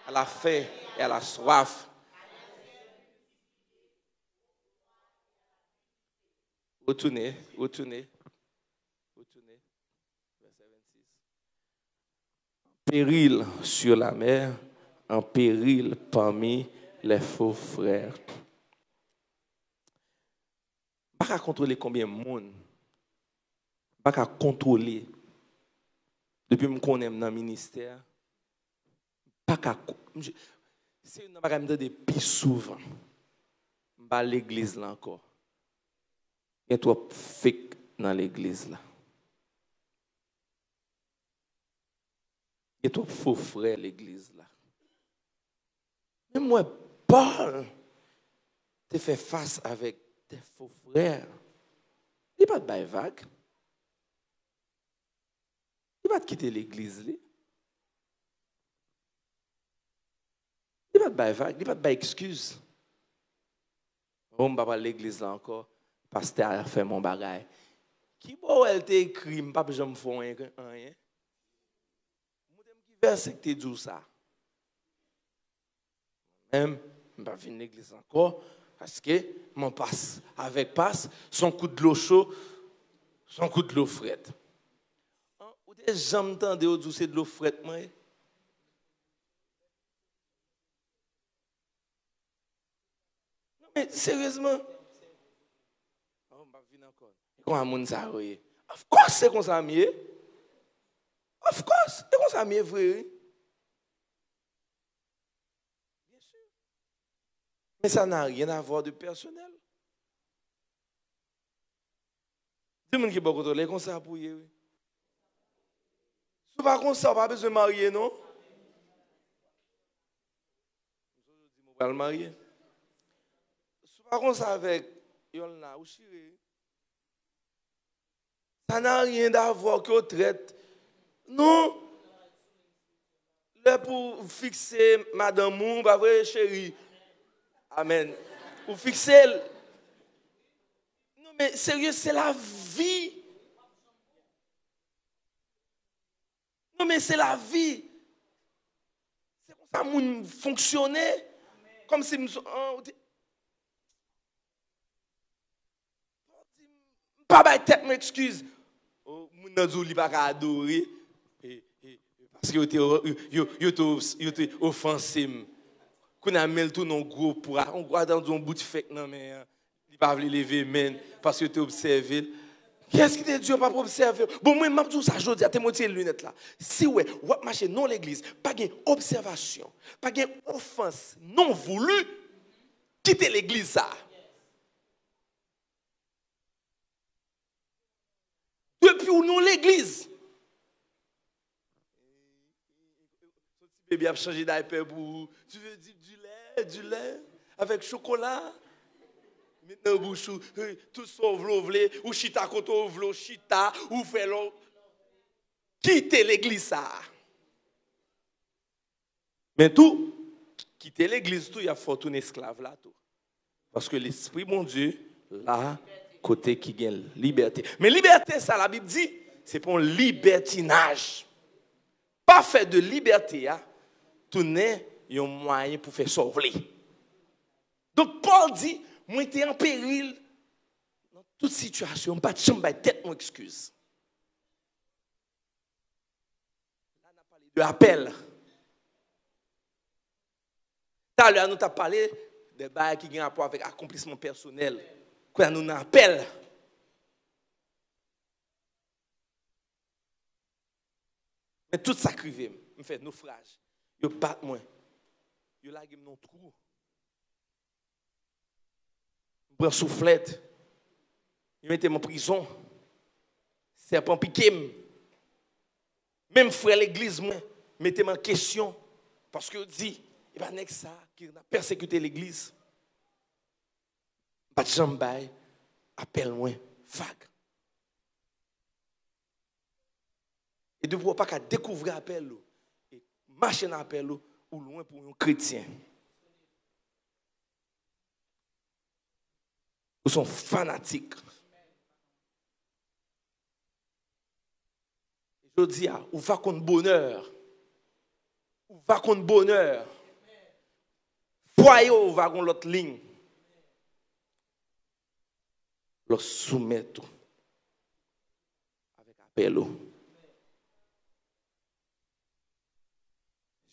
à la faim et à la soif. Retournez. Verset 26. péril sur la mer, en péril parmi les faux frères. Pas qu'à contrôler combien de monde, pas qu'à contrôler. Depuis que je connais dans le ministère, pas qu'à. C'est une bagage me de plus souvent. Je vais à l'église là encore. Il y a trop fake dans l'église là. Il y a trop faux frères dans l'église là. Mais moi, Paul, tu fais face avec des faux frères. Il n'y a pas de bail vague. Il va te quitter l'église. Il n'y a pas de bail vague, il n'y a pas de bail excuse. On va pas l'église là encore. Pasteur a fait mon bagage. Qui bon elle t'a écrit, je ne peux pas me faire rien. Qui verset que tu dis ça? Même, je ne vais pas venir à l'église encore. Parce que mon passe avec passe, son coup de l'eau chaud, son coup de l'eau frette. Ou des gens m'entendent dire c'est de l'eau frette, moi. Non, mais sérieusement. On va venir encore. Comment on ça, oui? Of course, c'est comme ça, mieux. Of course, c'est comme ça, mieux, vrai. Bien sûr. Mais ça n'a rien à voir de personnel. Tout le monde qui peut contrôler comme ça pour y. Si pas comme ça, pas besoin de marier, non? Je vais le marier. Si pas comme ça avec Yolna ou Chiré, ça n'a rien à voir que traite. Non. Là pour fixer Madame Mou, pas vrai, chérie. Amen. Pour fixer. Non, mais sérieux, c'est la vie. Non, mais c'est la vie. C'est comme ça que fonctionner. Comme si pas de tête m'excuse. Moun nan zou li pa ka adorer parce que yo te offensé. Qu'on a mêlé tout non gros pour on croit dans un bout de fake non mais il pas veut lever men parce que tu observé. Qu'est-ce qui te dit pas observer? Bon moi m'a dit ça jodi a te monter lunettes là. Si ouais, ou marcher non l'église, pas gain observation, pas gain offense non voulu, quitter l'église ça. Depuis où nous l'église. Bébé a changé d'IP pour tu veux dire du lait avec chocolat. Maintenant bouche tout son vle ou chita koto vlo chita ou fait l'autre. Quitter l'église ça. Mais tout quitter l'église tout il y a faut un esclave là tout. Parce que l'esprit mon Dieu là côté qui gagne liberté. Mais liberté ça la Bible dit c'est pour un libertinage. Pas fait de liberté hein. Tout n'est un moyen pour faire sauver. Donc Paul dit, moi j'étais en péril dans toute situation, pas de chambre, pas de tête, mon excuse. Là, on a parlé de appel. Tout à l'heure, nous avons parlé des bails qui ont rapport avec accomplissement personnel. Quand nous avons appel. Mais tout ça crivé, me fait naufrage. Yo bat moi. Yo lage mon trou. Prends soufflette. Yo mette en prison. Serpent piqué. Même frère l'église moi mettez en question parce que dit il va nek ça qui a persécuté l'église. Pas de jambay appelle moi vague. Et de pouvoir pas qu'à découvrir appel et marcher dans appel ou loin pour un chrétien. Ils sont fanatiques. Je dis, ou va contre bonheur. Ou va contre bonheur. Foyer ou va contre l'autre ligne. Le soumettre avec appel.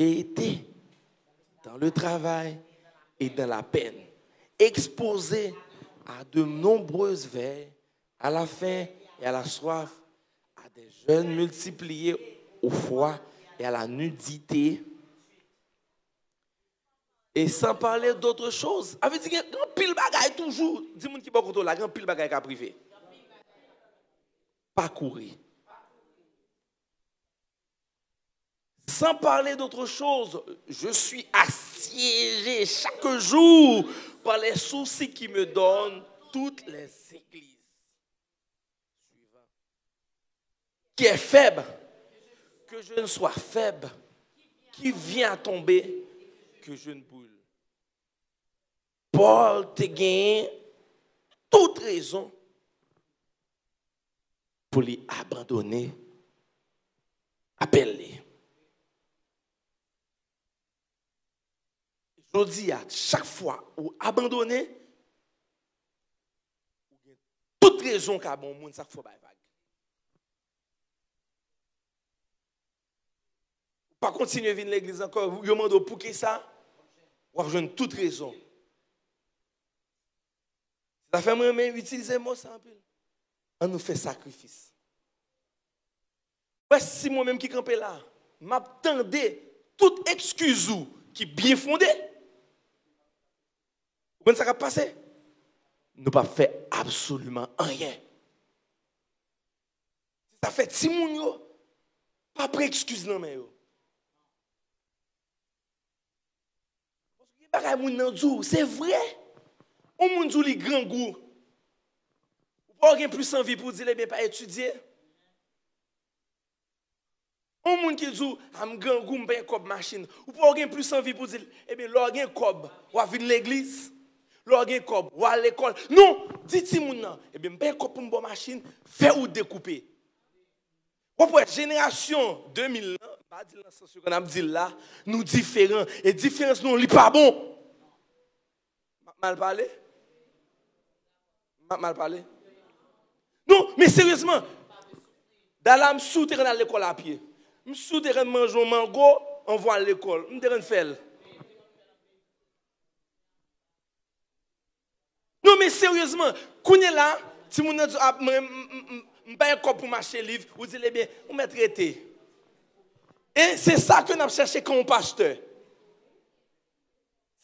J'ai été dans le travail et dans la peine, exposé à de nombreuses veilles, à la faim et à la soif, à des jeûnes multipliés au froid et à la nudité. Et sans parler d'autres choses. Avait dit qu'il y a un pile bagaille toujours. Dis-moi qui pas contrôle là, un pile bagaille à privé. Pas courir. Sans parler d'autre chose, je suis assiégé chaque jour par les soucis qui me donnent toutes les églises. Suivant. Qui est faible, que je ne sois faible, qui vient à tomber, que je ne brûle. Paul te gagne toute raison pour lui abandonner, appeler. Je dis à chaque fois où abandonner, toute raison qu'a bon monde, ça faut pas vague. Pas continuer à venir à l'église encore, vous demandez pour qui ça? Ou avez toute raison. Ça fait moi même utiliser le mot ça un peu. On nous fait sacrifice. Si moi-même qui campais là, m'attendais toute excuse qui est bien fondée. Vous comprenez ça qui a passé? Nous pas fait absolument rien. Ça fait si moun yo, pas près excuse non mais yo. C'est vrai. On moun djou li grand goût. Ou pas gen plus envie pour dire bien pas étudier. On moun qui djou am grand goût m'pa kob machine. Ou pas gen plus envie pour dire bien l'or gen kob ou venir l'église. L'or gen kob ou à l'école. Non, dit moun nan, bien m'pa kob pour m'bon machine, fait ou découper. Ou pour génération 2000 pas dire dans sens qu'on a dit là, nous différents et différence nous li pas bon. Mal parlé? Mal parlé? Non, mais sérieusement, dans la m'souterrain à l'école à pied. M'souterrain manger un mango, on va à l'école. M'terrain faire. Non, mais sérieusement, quand on est là, si on a un cop pour marcher livre, vous dites bien, on m'a traité. Et c'est ça que nous avons cherché comme pasteur.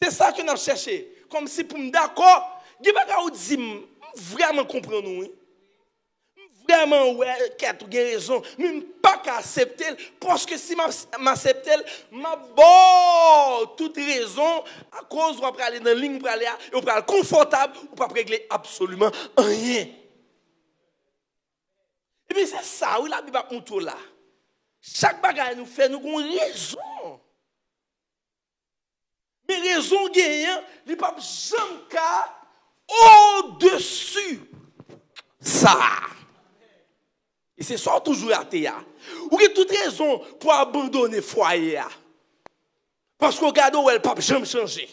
C'est ça que nous avons cherché. Comme si pour me d'accord, il y a dit vraiment comprendre nous. Vraiment ouais, qu'est-ce que raison, mais pas qu'à accepter parce que si m'accepter, m'a bon toute raison à cause on va aller dans ligne pour aller et on va aller confortable ou pas régler absolument rien. Et puis c'est ça où la Bible a montré là. Chaque bagaille nous fait nous avons raison. Mais raison gagnant, il pas jamais au-dessus ça. Et c'est ça toujours à terre. Ou avez toute raison pour abandonner le foyer. Parce qu'on regarde où elle ne peut jamais changer.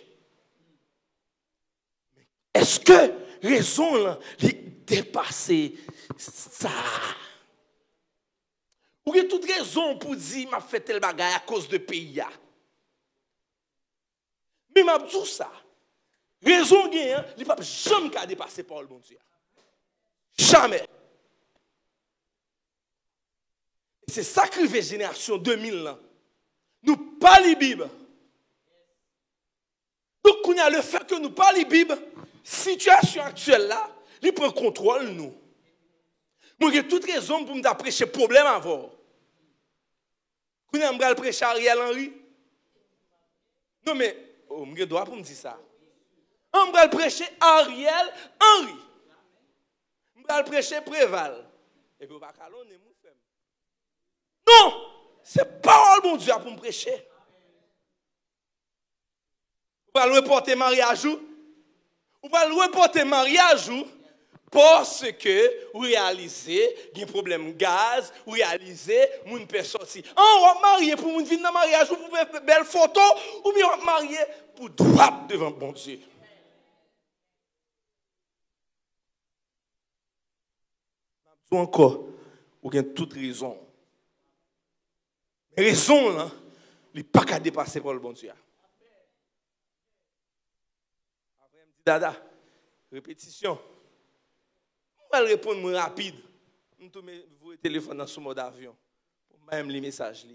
Est-ce que raison là, dépasser ça? Ou avez toute raison pour dire m'a fait tel bagage à cause de pays. Mais m'a dit ça. Raison gagnant, il ne peut jamais dépasser par le bon Dieu. Jamais. C'est ça que la génération 2000 là. Nous parlons la Bible. Donc, on a le fait que nous parlons la Bible, situation actuelle là, il prend contrôle nous. Moi, j'ai toute raison pour me prêcher problème avant. Qu'on a me prêcher Ariel Henry. Non mais, je dois pour me dire ça. On va prêcher Ariel Henry. On va prêcher Préval. Et puis on va calonner mon frère. Non, c'est parole bon Dieu pour me prêcher. On va reporter mariage. On va reporter mariage parce que vous réalisez qu'il y a un problème de gaz, vous réalisez que vous ne pouvez sortir. On va marier pour venir dans le mariage, pour faire une belle photo, ou bien on va marier pour droit devant bon Dieu. Encore, vous avez toute raison. Raison, là, il n'est pas qu'à dépasser pour le bon Dieu. Après, il me dit, Dada, répétition. Je vais répondre rapide. Je vais vous téléphone dans ce mode avion. Pour même les messages.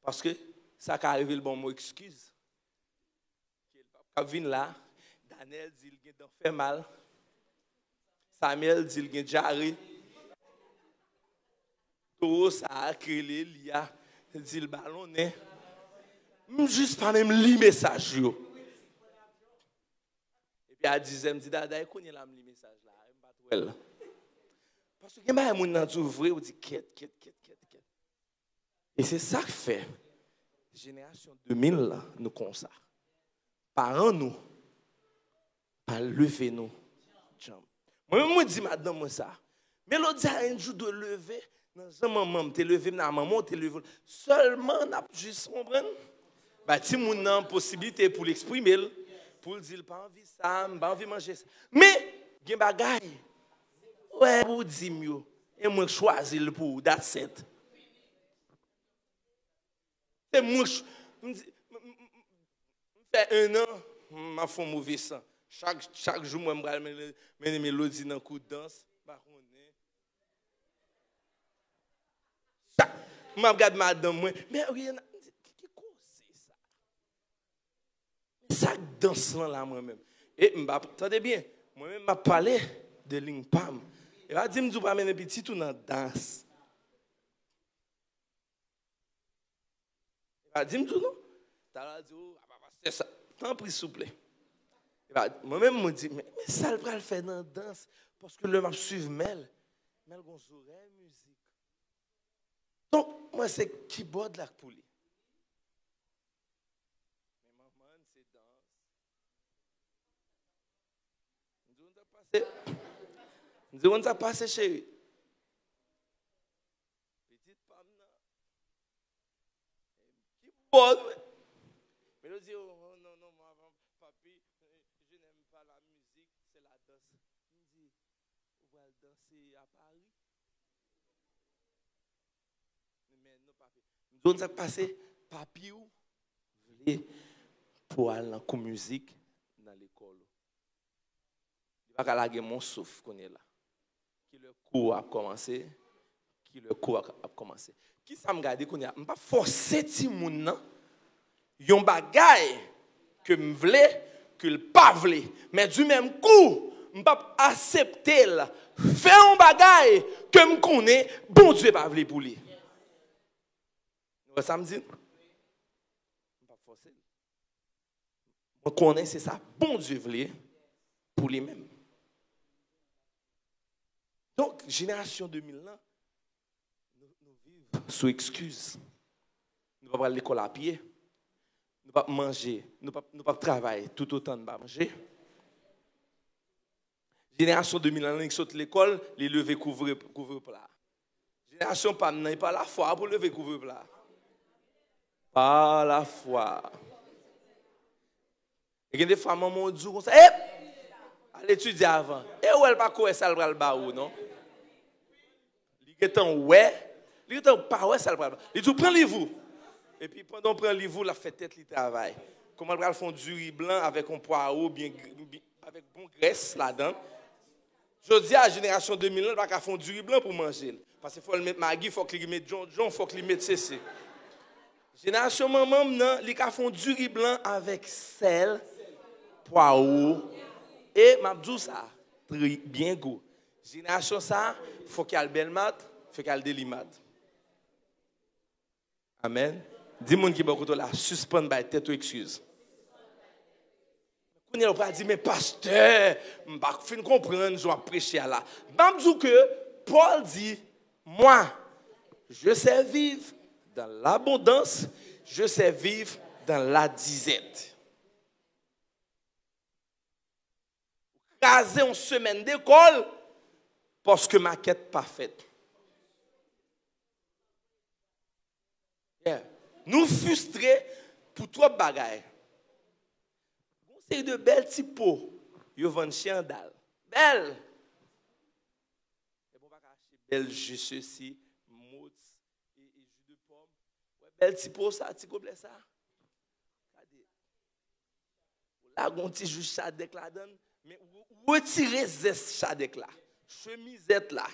Parce que ça qui arrive, le bon mot excuse. Quand vient là, Daniel dit qu'il a fait mal. Samuel dit qu'il a diarrhée. Tout ça a créé, il a dit le ballon. Juste pas même les messages. Et puis à 10 il me dit, Dada, il connaît le message là. Parce que quand il y a des gens qui ont dit, quête. Et c'est ça que fait. Génération 2000, là, nous comme ça. Parents nous, pas lever nous. Moi, je dis, madame, moi ça. Mais l'autre a un jour de lever, dans un moment, tu es levé, dans un moment, tu es levé. Seulement, on a juste compris. Bah, si on a une possibilité pour l'exprimer, pour le dire, pas envie ça, pas envie manger ça. Mais, il y a des bagailles. Ouais, vous dites mieux. Et moi, je choisis le pour, that's it. C'est moi, je fais 1 an, je fais mauvais sang. Chaque jour, moi, je mets mes mélodies dans le coup de danse. Je regarde madame, mais rien. Qui c'est ça? Ça danse là, moi-même. Et, attendez bien, moi-même, je parlé de l'ingpam. Et je dis, je vais amener un petit tout dans la danse. Il va dire, non? C'est ça. Tant pis, s'il vous plaît. Moi-même, je dis, mais ça, le le faire dans la danse. Parce que le m'a suivi Mel. Mel, on oreilles musique. Donc, moi, c'est keyboard là pour lui. Mais maman, c'est danse. Nous disons, on a passé chérie. Petite femme, keyboard. Mais nous disons, oh, non, papi, je n'aime pas la musique, c'est la danse. Il dit, on va danser à Paris. Mais non, papi. Nous avons passé, papi, où pour aller en musique dans l'école. Il va gagner mon souffle qu'on est là. Qui le cours a commencé. Qui ça me garde qu'on est là? Je ne pas forcer ti moun nan. Yon bagay que me vle, que le pas vle. Mais du même coup, je ne pas accepter faire un bagay que me connais, bon Dieu pas vle pour lui. Ça me dit? Je connais c'est ça, bon Dieu vle pour lui-même. Donc, génération 2000 là, nous vivons sous excuse. Nous ne pouvons pas aller à l'école à pied. Nous ne pouvons pas manger. Nous ne pouvons pas travailler tout autant de manger. Génération 2000 là, ils sautent l'école, les lever couvre-plat. Génération pas la foi pour lever couvre-plat. Pas la foi. Et il y a des femmes m'ont dit comme ça, elle étudie avant. Et où elle pas quoi ça le bas ou non? Il est en ouais, il est en pas ouais ça le bas. Il dit prends livre. Et puis pendant prend livre, la fait tête le travail. Comment elle font du riz blanc avec un poireau bien avec bon graisse là-dedans. Je dis à la génération 2000, elle va pas faire du riz blanc pour manger. Parce qu'il faut le mettre Maggi, il faut qu'il mette John, il faut qu'il mette CC. Génération maman, il va faire du riz blanc avec sel, poireau et m'abdou ça bien goût. Génération ça, faut qu'il y ait le bel mat, faut qu'il y ait le délimat. Amen. Dis-moi qui beaucoup là, suspend by tête ou excuse. On n'a pas dit mais pasteur, je ne comprendre, je vais prêcher là. M'abdou que Paul dit moi je sais vivre dans l'abondance, je sais vivre dans la disette. Raser une semaine d'école parce que ma quête pas faite. Yeah. Nous frustrés pour trois bagailles. C'est de belles typos. Ils vendent chandal. Belle. Et bon, pas acheter belle jus ceci, mousse et jus de pomme. Ouais, bel petit pot ça, petit gobelet ça. Là, on petit juste chadek la donne, mais retirez zeste chadek là. Chemisette là.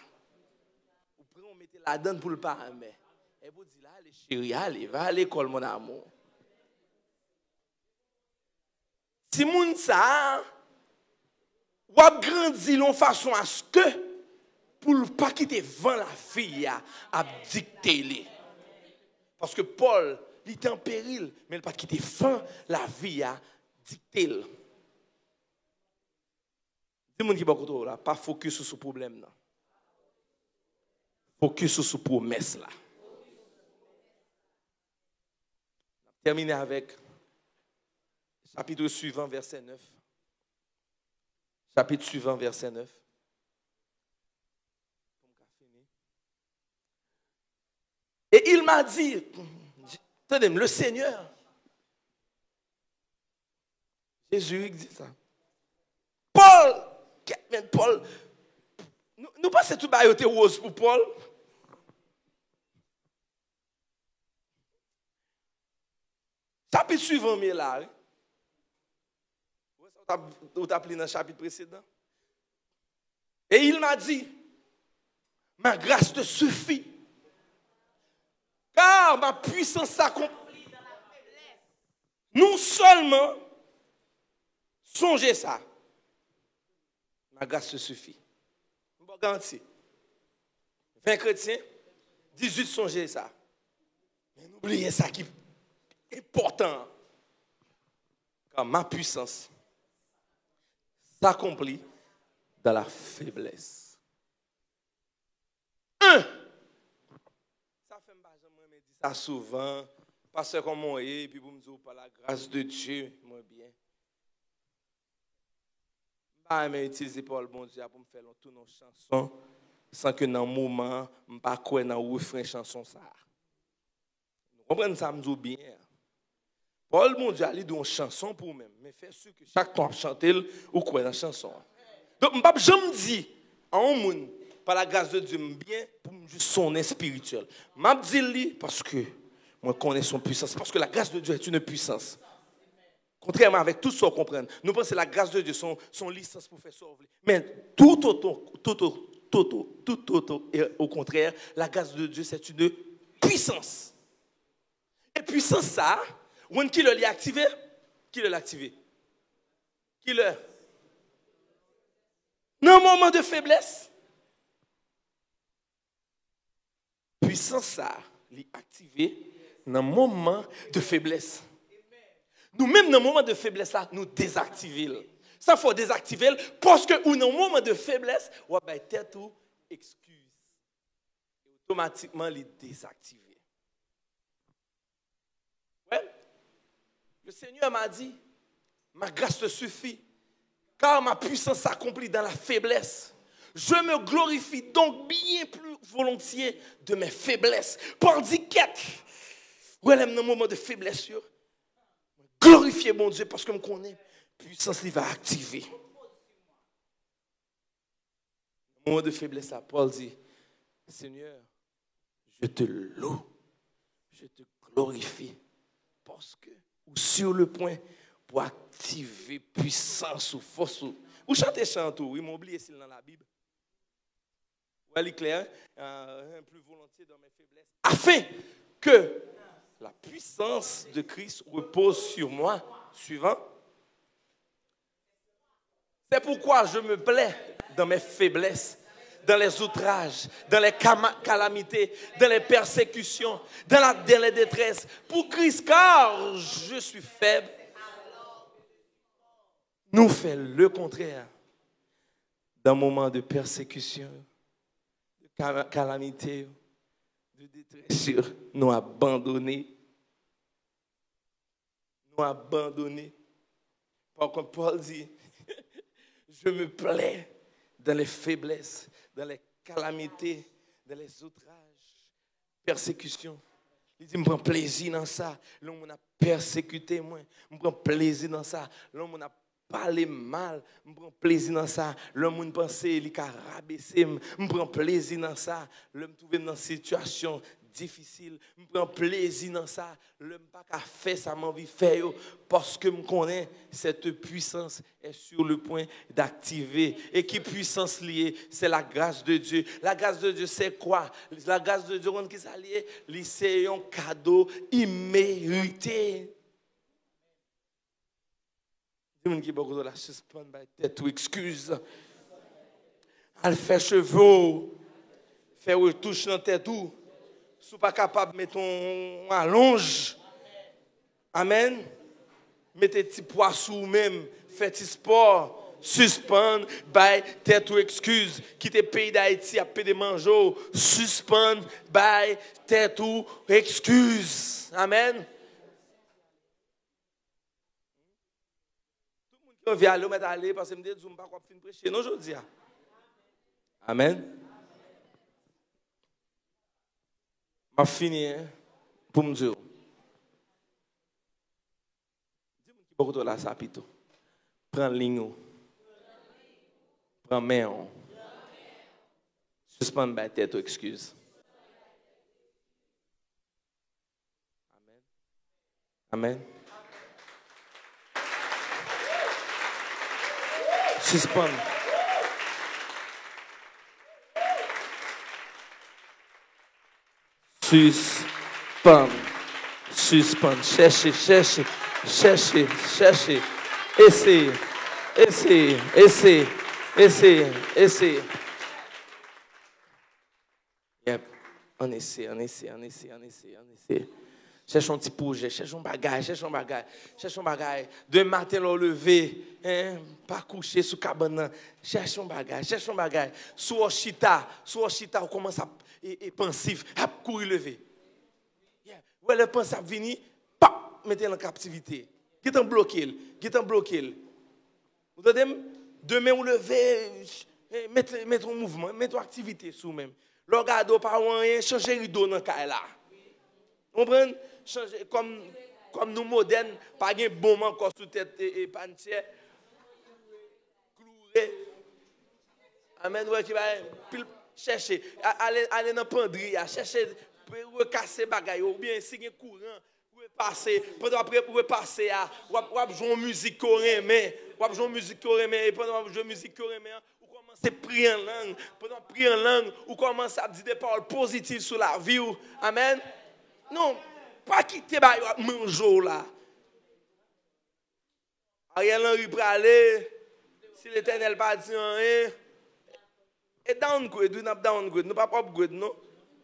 Ou prenez on mettez la donne pour le pas mais et vous dit là, les chéris, allez, va à l'école mon amour. Si moun ça ou a grandi de façon à ce que pour ne pas quitter vent la fille à dicter les. Parce que Paul, il était en péril, mais il n'a pas quitté vent la vie à dicter. Dis-moi qui est là, pas focus sur ce problème là. Focus sur ce promesse là. Terminer avec chapitre suivant, verset 9. Chapitre suivant, verset 9. Et il m'a dit, attendez, le Seigneur, Jésus dit ça. Paul, nous passons tout bailloté rose pour Paul. Chapitre suivant, mais là, vous t'appelez dans le chapitre précédent. Et il m'a dit, ma grâce te suffit. Car ma puissance s'accomplit dans la faiblesse. Non seulement, songez ça. Ma grâce te suffit. Je vous garantis. 20 chrétiens, 18 songez ça. Mais n'oubliez ça qui est important. Car ma puissance s'accomplit dans la faiblesse. Ça fait ça souvent, pasteur comme moi, et puis vous me dites par la grâce de Dieu, moi bien. Je vais utiliser pour le bon Dieu pour me faire tout nos chansons, sans que dans le moment, je ne pas quoi dans le refrain chanson ça. Vous comprenez ça, je me dis bien. Paul, mon Dieu, a dit une chanson pour moi, mais fait sûr que chaque temps chanter ou quoi dans la chanson. Donc, je ne peux jamais dire à un monde, par la grâce de Dieu, bien pour juste sonner spirituel. Je dis parce que moi, je connais son puissance, parce que la grâce de Dieu est une puissance. Contrairement avec tout ce qu'on comprend, nous pensons que la grâce de Dieu, son licence pour faire sauver. Mais tout et au contraire, la grâce de Dieu, c'est une puissance. Et puissance, ça, qui l'a activé? Qui l'a activé? Qui l'a? Dans un moment de faiblesse, puissance, ça, l'a activé dans un moment de faiblesse. Nous-mêmes, dans un moment de faiblesse, là, nous désactivons. Ça, il faut désactiver parce que dans un moment de faiblesse, on va tête ou excuse. Et automatiquement, il est désactivé. Ouais? Le Seigneur m'a dit, ma grâce te suffit, car ma puissance s'accomplit dans la faiblesse. Je me glorifie donc bien plus volontiers de mes faiblesses. Paul dit qu'être, dans un moment de faiblesse, glorifier mon Dieu parce que je connais, puissance il va activer. Au moment de faiblesse, Paul dit, Seigneur, je te loue, je te glorifie parce que ou sur le point pour activer puissance ou force. Vous chantez chante, oui, m'ont oublié c'est dans la Bible. Vous allez clair, plus volontiers dans mes faiblesses, afin que la puissance de Christ repose sur moi. Suivant. C'est pourquoi je me plais dans mes faiblesses, dans les outrages, dans les calamités, dans les persécutions, dans les détresses. Pour Christ, car je suis faible. Nous faisons le contraire. Dans un moment de persécution, de calamité, de détresse, nous abandonner. Nous abandonner. Par contre, Paul dit, je me plais dans les faiblesses, dans les calamités, dans les outrages, persécutions. Il dit, je prends plaisir dans ça. L'homme a persécuté moi. Je prends plaisir dans ça. L'homme a parlé mal. Je prends plaisir dans ça. L'homme pense qu'il a rabaissé. Je prends plaisir dans ça. L'homme trouvé dans une situation difficile, je prends plaisir dans ça, je ne pas qu'à faire ça, m'envie de faire parce que je connais cette puissance est sur le point d'activer. Et qui puissance liée? C'est la grâce de Dieu. La grâce de Dieu, c'est quoi? La grâce de Dieu, on qui s'allie, c'est un cadeau immérité. Dis-moi qui beaucoup de la suspendre tête ou excuse. Elle fait cheveux, fait retouche dans tête ou. Si vous n'êtes pas capable de mettre un allonge. Amen. Mettez petit poids sous vous-même. Faites sport. Suspendre. By tête ou excuse. Quittez le pays d'Haïti à payer des mangeaux. Suspendre. By tête ou excuse. Amen. Tout le monde qui vient aller, mettre aller parce que je me dis, je ne vais pas finir prêcher aujourd'hui. Amen. Je vais finir pour me dire. Dis-moi qui beaucoup de la sapito. Prends ligne. Prends main. Suspends ma tête ou excuse. Amen. Amen. Suspends. Suspend. Suspend. Cherchez, cherchez, cherchez, cherchez. Essayez, essayez, essayez, essayez, essayez. Yep. On essaie, on essaie, on essaie, on essaie, on essaie. Cherche un petit projet, cherche un bagage, cherche un bagage, cherche un bagage. Demain matin, le lever, hein, pas coucher sous cabane. Cherche un bagage. Sous Oshita, on commence à pensif, à courir lever. Yeah. Ouais, le pensif vini, pa, mettez en captivité. Qui t'en bloqué? Vous entendez? Demain, vous levez, mettez un mouvement, mettez une activité sous même. Le regarde par rien, changez rideau dans le cas là. Vous comprenez? Comme nous modernes, pas de bon encore sous tête et pantière. Cloué. Amen. Ouais, qui va chercher. Aller dans la penderie, chercher, casser bagaille, ou bien si il y a courant, vous passer. Pendant après, vous passer à. Ou jouer musique coréenne, mais. Ou jouer musique coréenne, et pendant jouer musique coréenne, ou commencer à prier en langue. Pendant prier en langue, ou commencer à dire des paroles positives sur la vie. Amen. Non. Pas quitter ba manger là. Ariel Henry pralé si l'Éternel pas dit rien et downgrade, nous n'a downgrade, nous pas upgrade non.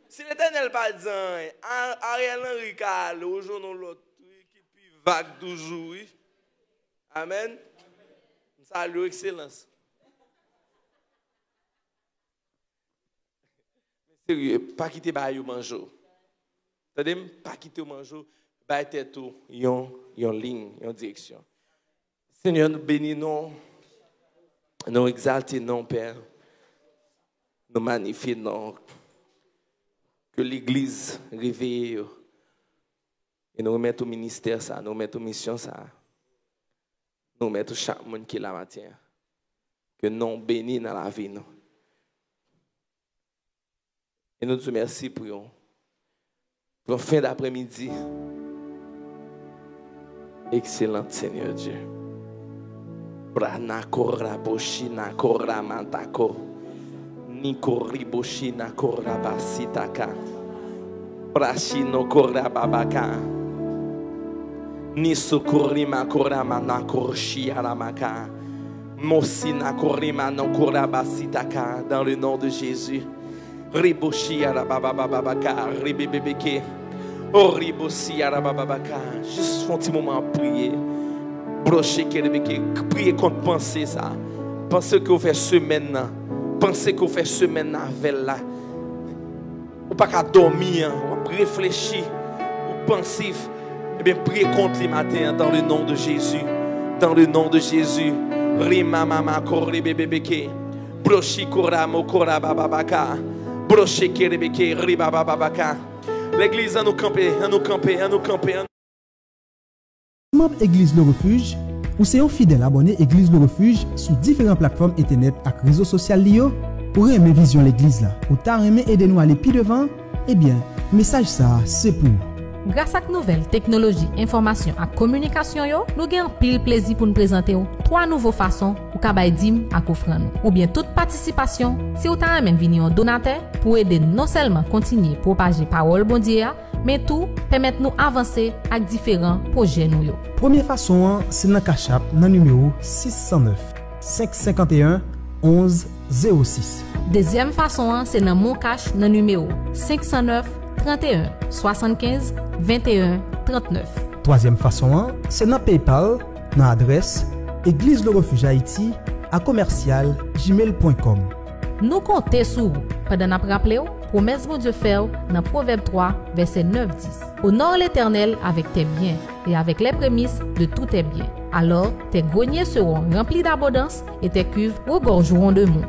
Si l'Éternel pas dit rien, Ariel Henry calé au jour non l'autre qui puis vague toujours. Amen. Salut excellence. Sérieux, pas quitter ba yo manger. C'est-à-dire, pas quitter le mangeau, bah tête tout, yon ligne, yon direction. Seigneur, nous bénissons, nous exaltons, Père, nous magnifions, que l'Église réveille et nous remettons au ministère ça, nous remettons aux missions ça, nous remettons chaque monde qui est la matière, que nous bénissons dans la vie nous. Et nous te remercions pour vous. Pour fin d'après-midi. Excellent Seigneur Dieu. Branakora boshina kora mantako. Nikori boshina kora basitaka. Brashino kora babaka. Nisukori makora manakorshi alamaka. Mosina korima no kora basitaka. Dans le nom de Jésus. Riboshi arababababaka, ribebebeke, oriboshi arabababaka. Juste un petit moment à prier. Brocher kerebeke, prier contre penser ça. Pensez que vous faites semaine. Pensez que vous faites semaine avec là. Ou pas qu'à dormir, ou réfléchir, ou pensif. Eh bien, priez contre les matins dans le nom de Jésus. Dans le nom de Jésus. Rima mama korebebeke, broshi koramo korabababaka. L'église à nous camper, à nous camper, à nous camper. Membre Église Le Refuge, ou c'est un fidèle abonné Église Le Refuge sur différentes plateformes internet et réseaux sociaux liés pour aimer vision l'église là. Ou t'as aimé aider nous à aller plus devant, Eh bien, message ça, c'est pour. Grâce à la nouvelle technologie, information et communication, nous avons pile plaisir pour nous présenter 3 nouvelles façons pour kabay dim à offrande. Ou bien toute participation, si vous avez même venir un donateur pour aider non seulement continuer à propager parole bon Dieu, mais tout permettre nous avancer avec différents projets nous. Première façon, c'est dans Cash App, dans numéro 609 551 11 06. Deuxième façon, c'est dans Mon Cash, dans numéro 509 31 75 21 39. Troisième façon, c'est dans PayPal, dans l'adresse Église le Refuge Haïti à commercial@gmail.com. Nous comptons sur vous pendant nous rappeler promesse de Dieu fait dans Proverbe 3, verset 9-10. Honore l'Éternel avec tes biens et avec les prémices de tous tes biens. Alors tes greniers seront remplis d'abondance et tes cuves regorgeront de mots.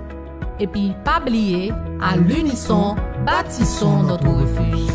Et puis, pas oublier, à l'unisson, bâtissons notre refuge.